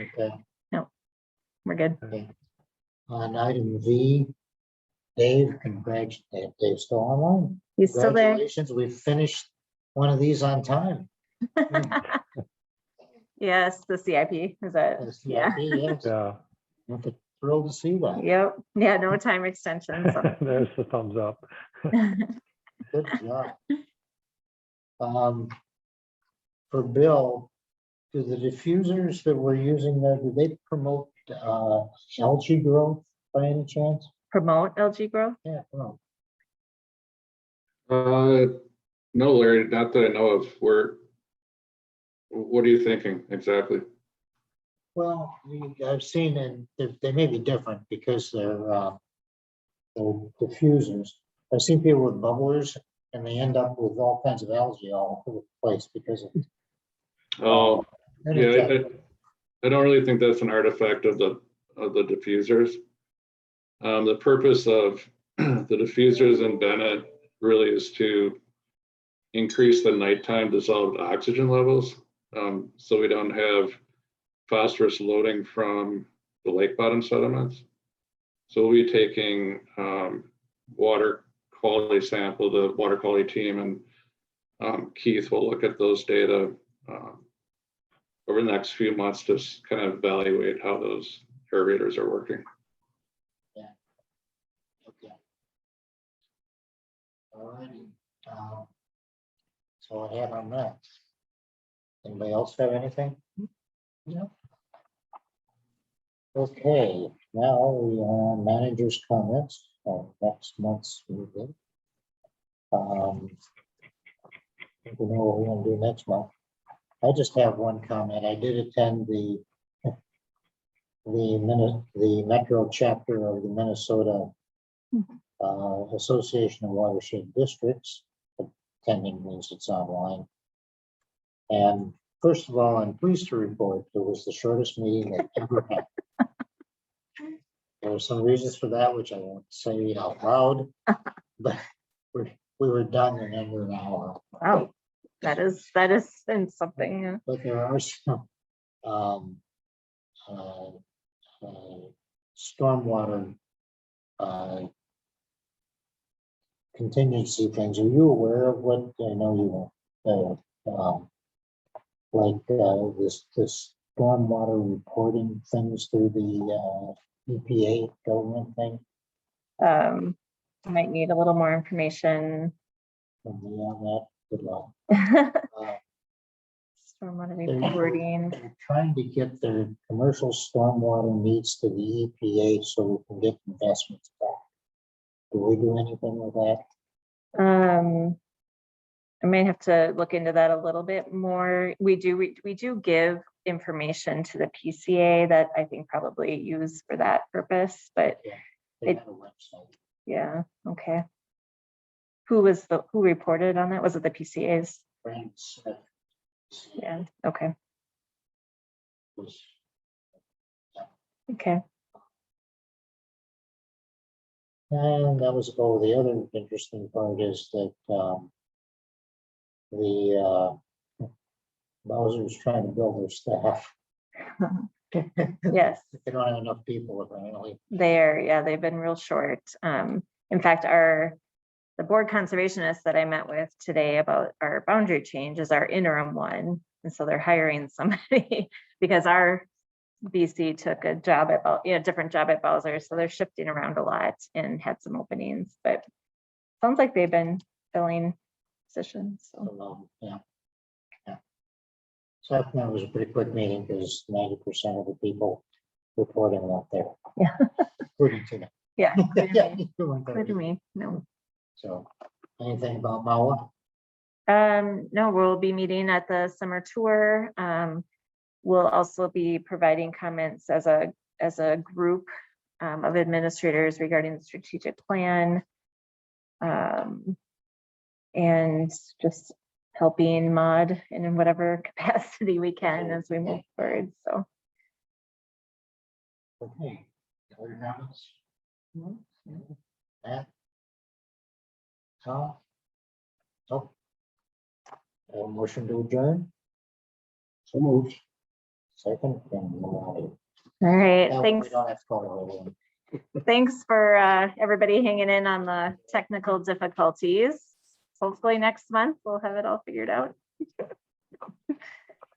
Okay. No, we're good. On item V, Dave, congratulations. Dave's still online. He's still there. Congratulations, we finished one of these on time. Yes, the CIP is that? Yes, Yeah. yes. Yeah, I'm thrilled to see that. Yep. Yeah. No time extension. So. there's the thumbs up. Good job. For Bill, do the diffusers that we're using there, do they promote algae growth by any chance? Promote LG growth. Yeah. Well, No, Larry, not that I know of. What are you thinking exactly? well, I've seen, and they may be different because they're diffusers. I've seen people with bubblers and they end up with all kinds of algae all over the place because of. Oh, yeah, I don't really think that's an artifact of the diffusers. The purpose of the diffusers in Bennett really is to increase the nighttime dissolved oxygen levels, so we don't have phosphorus loading from the lake bottom sediments. So we'll be taking water quality sample, the water quality team, and Keith will look at those data over the next few months to kind of evaluate how those aerators are working. Okay. All righty. So I have on that. Anybody else have anything? No. Okay, now we are on managers' comments on next month's meeting. I think we know what we're gonna do next month. I just have one comment. I did attend the Metro chapter of the Minnesota Association of Watershed Districts. Attending means it's online. And first of all, I'm pleased to report it was the shortest meeting that ever happened. There are some reasons for that, which I won't say out loud, but we were done in under an hour. Wow. That is in something. Yeah. But there are some stormwater contingency things. Are you aware of what I know you like, this stormwater reporting things through the, EPA government thing? Might need a little more information. From me on that, good luck. Stormwater They're- reporting. They're trying to get their commercial stormwater needs to the EPA so we can get investments back. Do we do anything with that? I may have to look into that a little bit more. We do give information to the PCA that I think probably use for that purpose, but They have a website. yeah, okay. Who reported on that? Was it the PCA's? Brand Smith Yeah, okay, was- okay. And that was, oh, the other interesting part is that, Bowser's trying to build their staff. Yes, They don't have enough people apparently. they've been real short. In fact, the board conservationist that I met with today about our boundary change is our interim one. And so they're hiring somebody because our BC took a job at different job at Bowser. So they're shifting around a lot and had some openings, but sounds like they've been filling positions. So Yeah. So I think that was a pretty quick meeting because 90% of the people reporting out there. Yeah. According to them. yeah, clear Yeah, to me, doing clear to great. me. No. So, anything about Mawa? No, we'll be meeting at the summer tour. We'll also be providing comments as a group of administrators regarding the strategic plan. And just helping MOD in whatever capacity we can as we move forward. So Okay. Other comments? Matt? Tom? Oh. A motion to adjourn? So moved. Second, then we're out of here. all right, That way thanks. we don't have to call it over. Thanks for everybody hanging in on the technical difficulties. Hopefully next month we'll have it all figured out.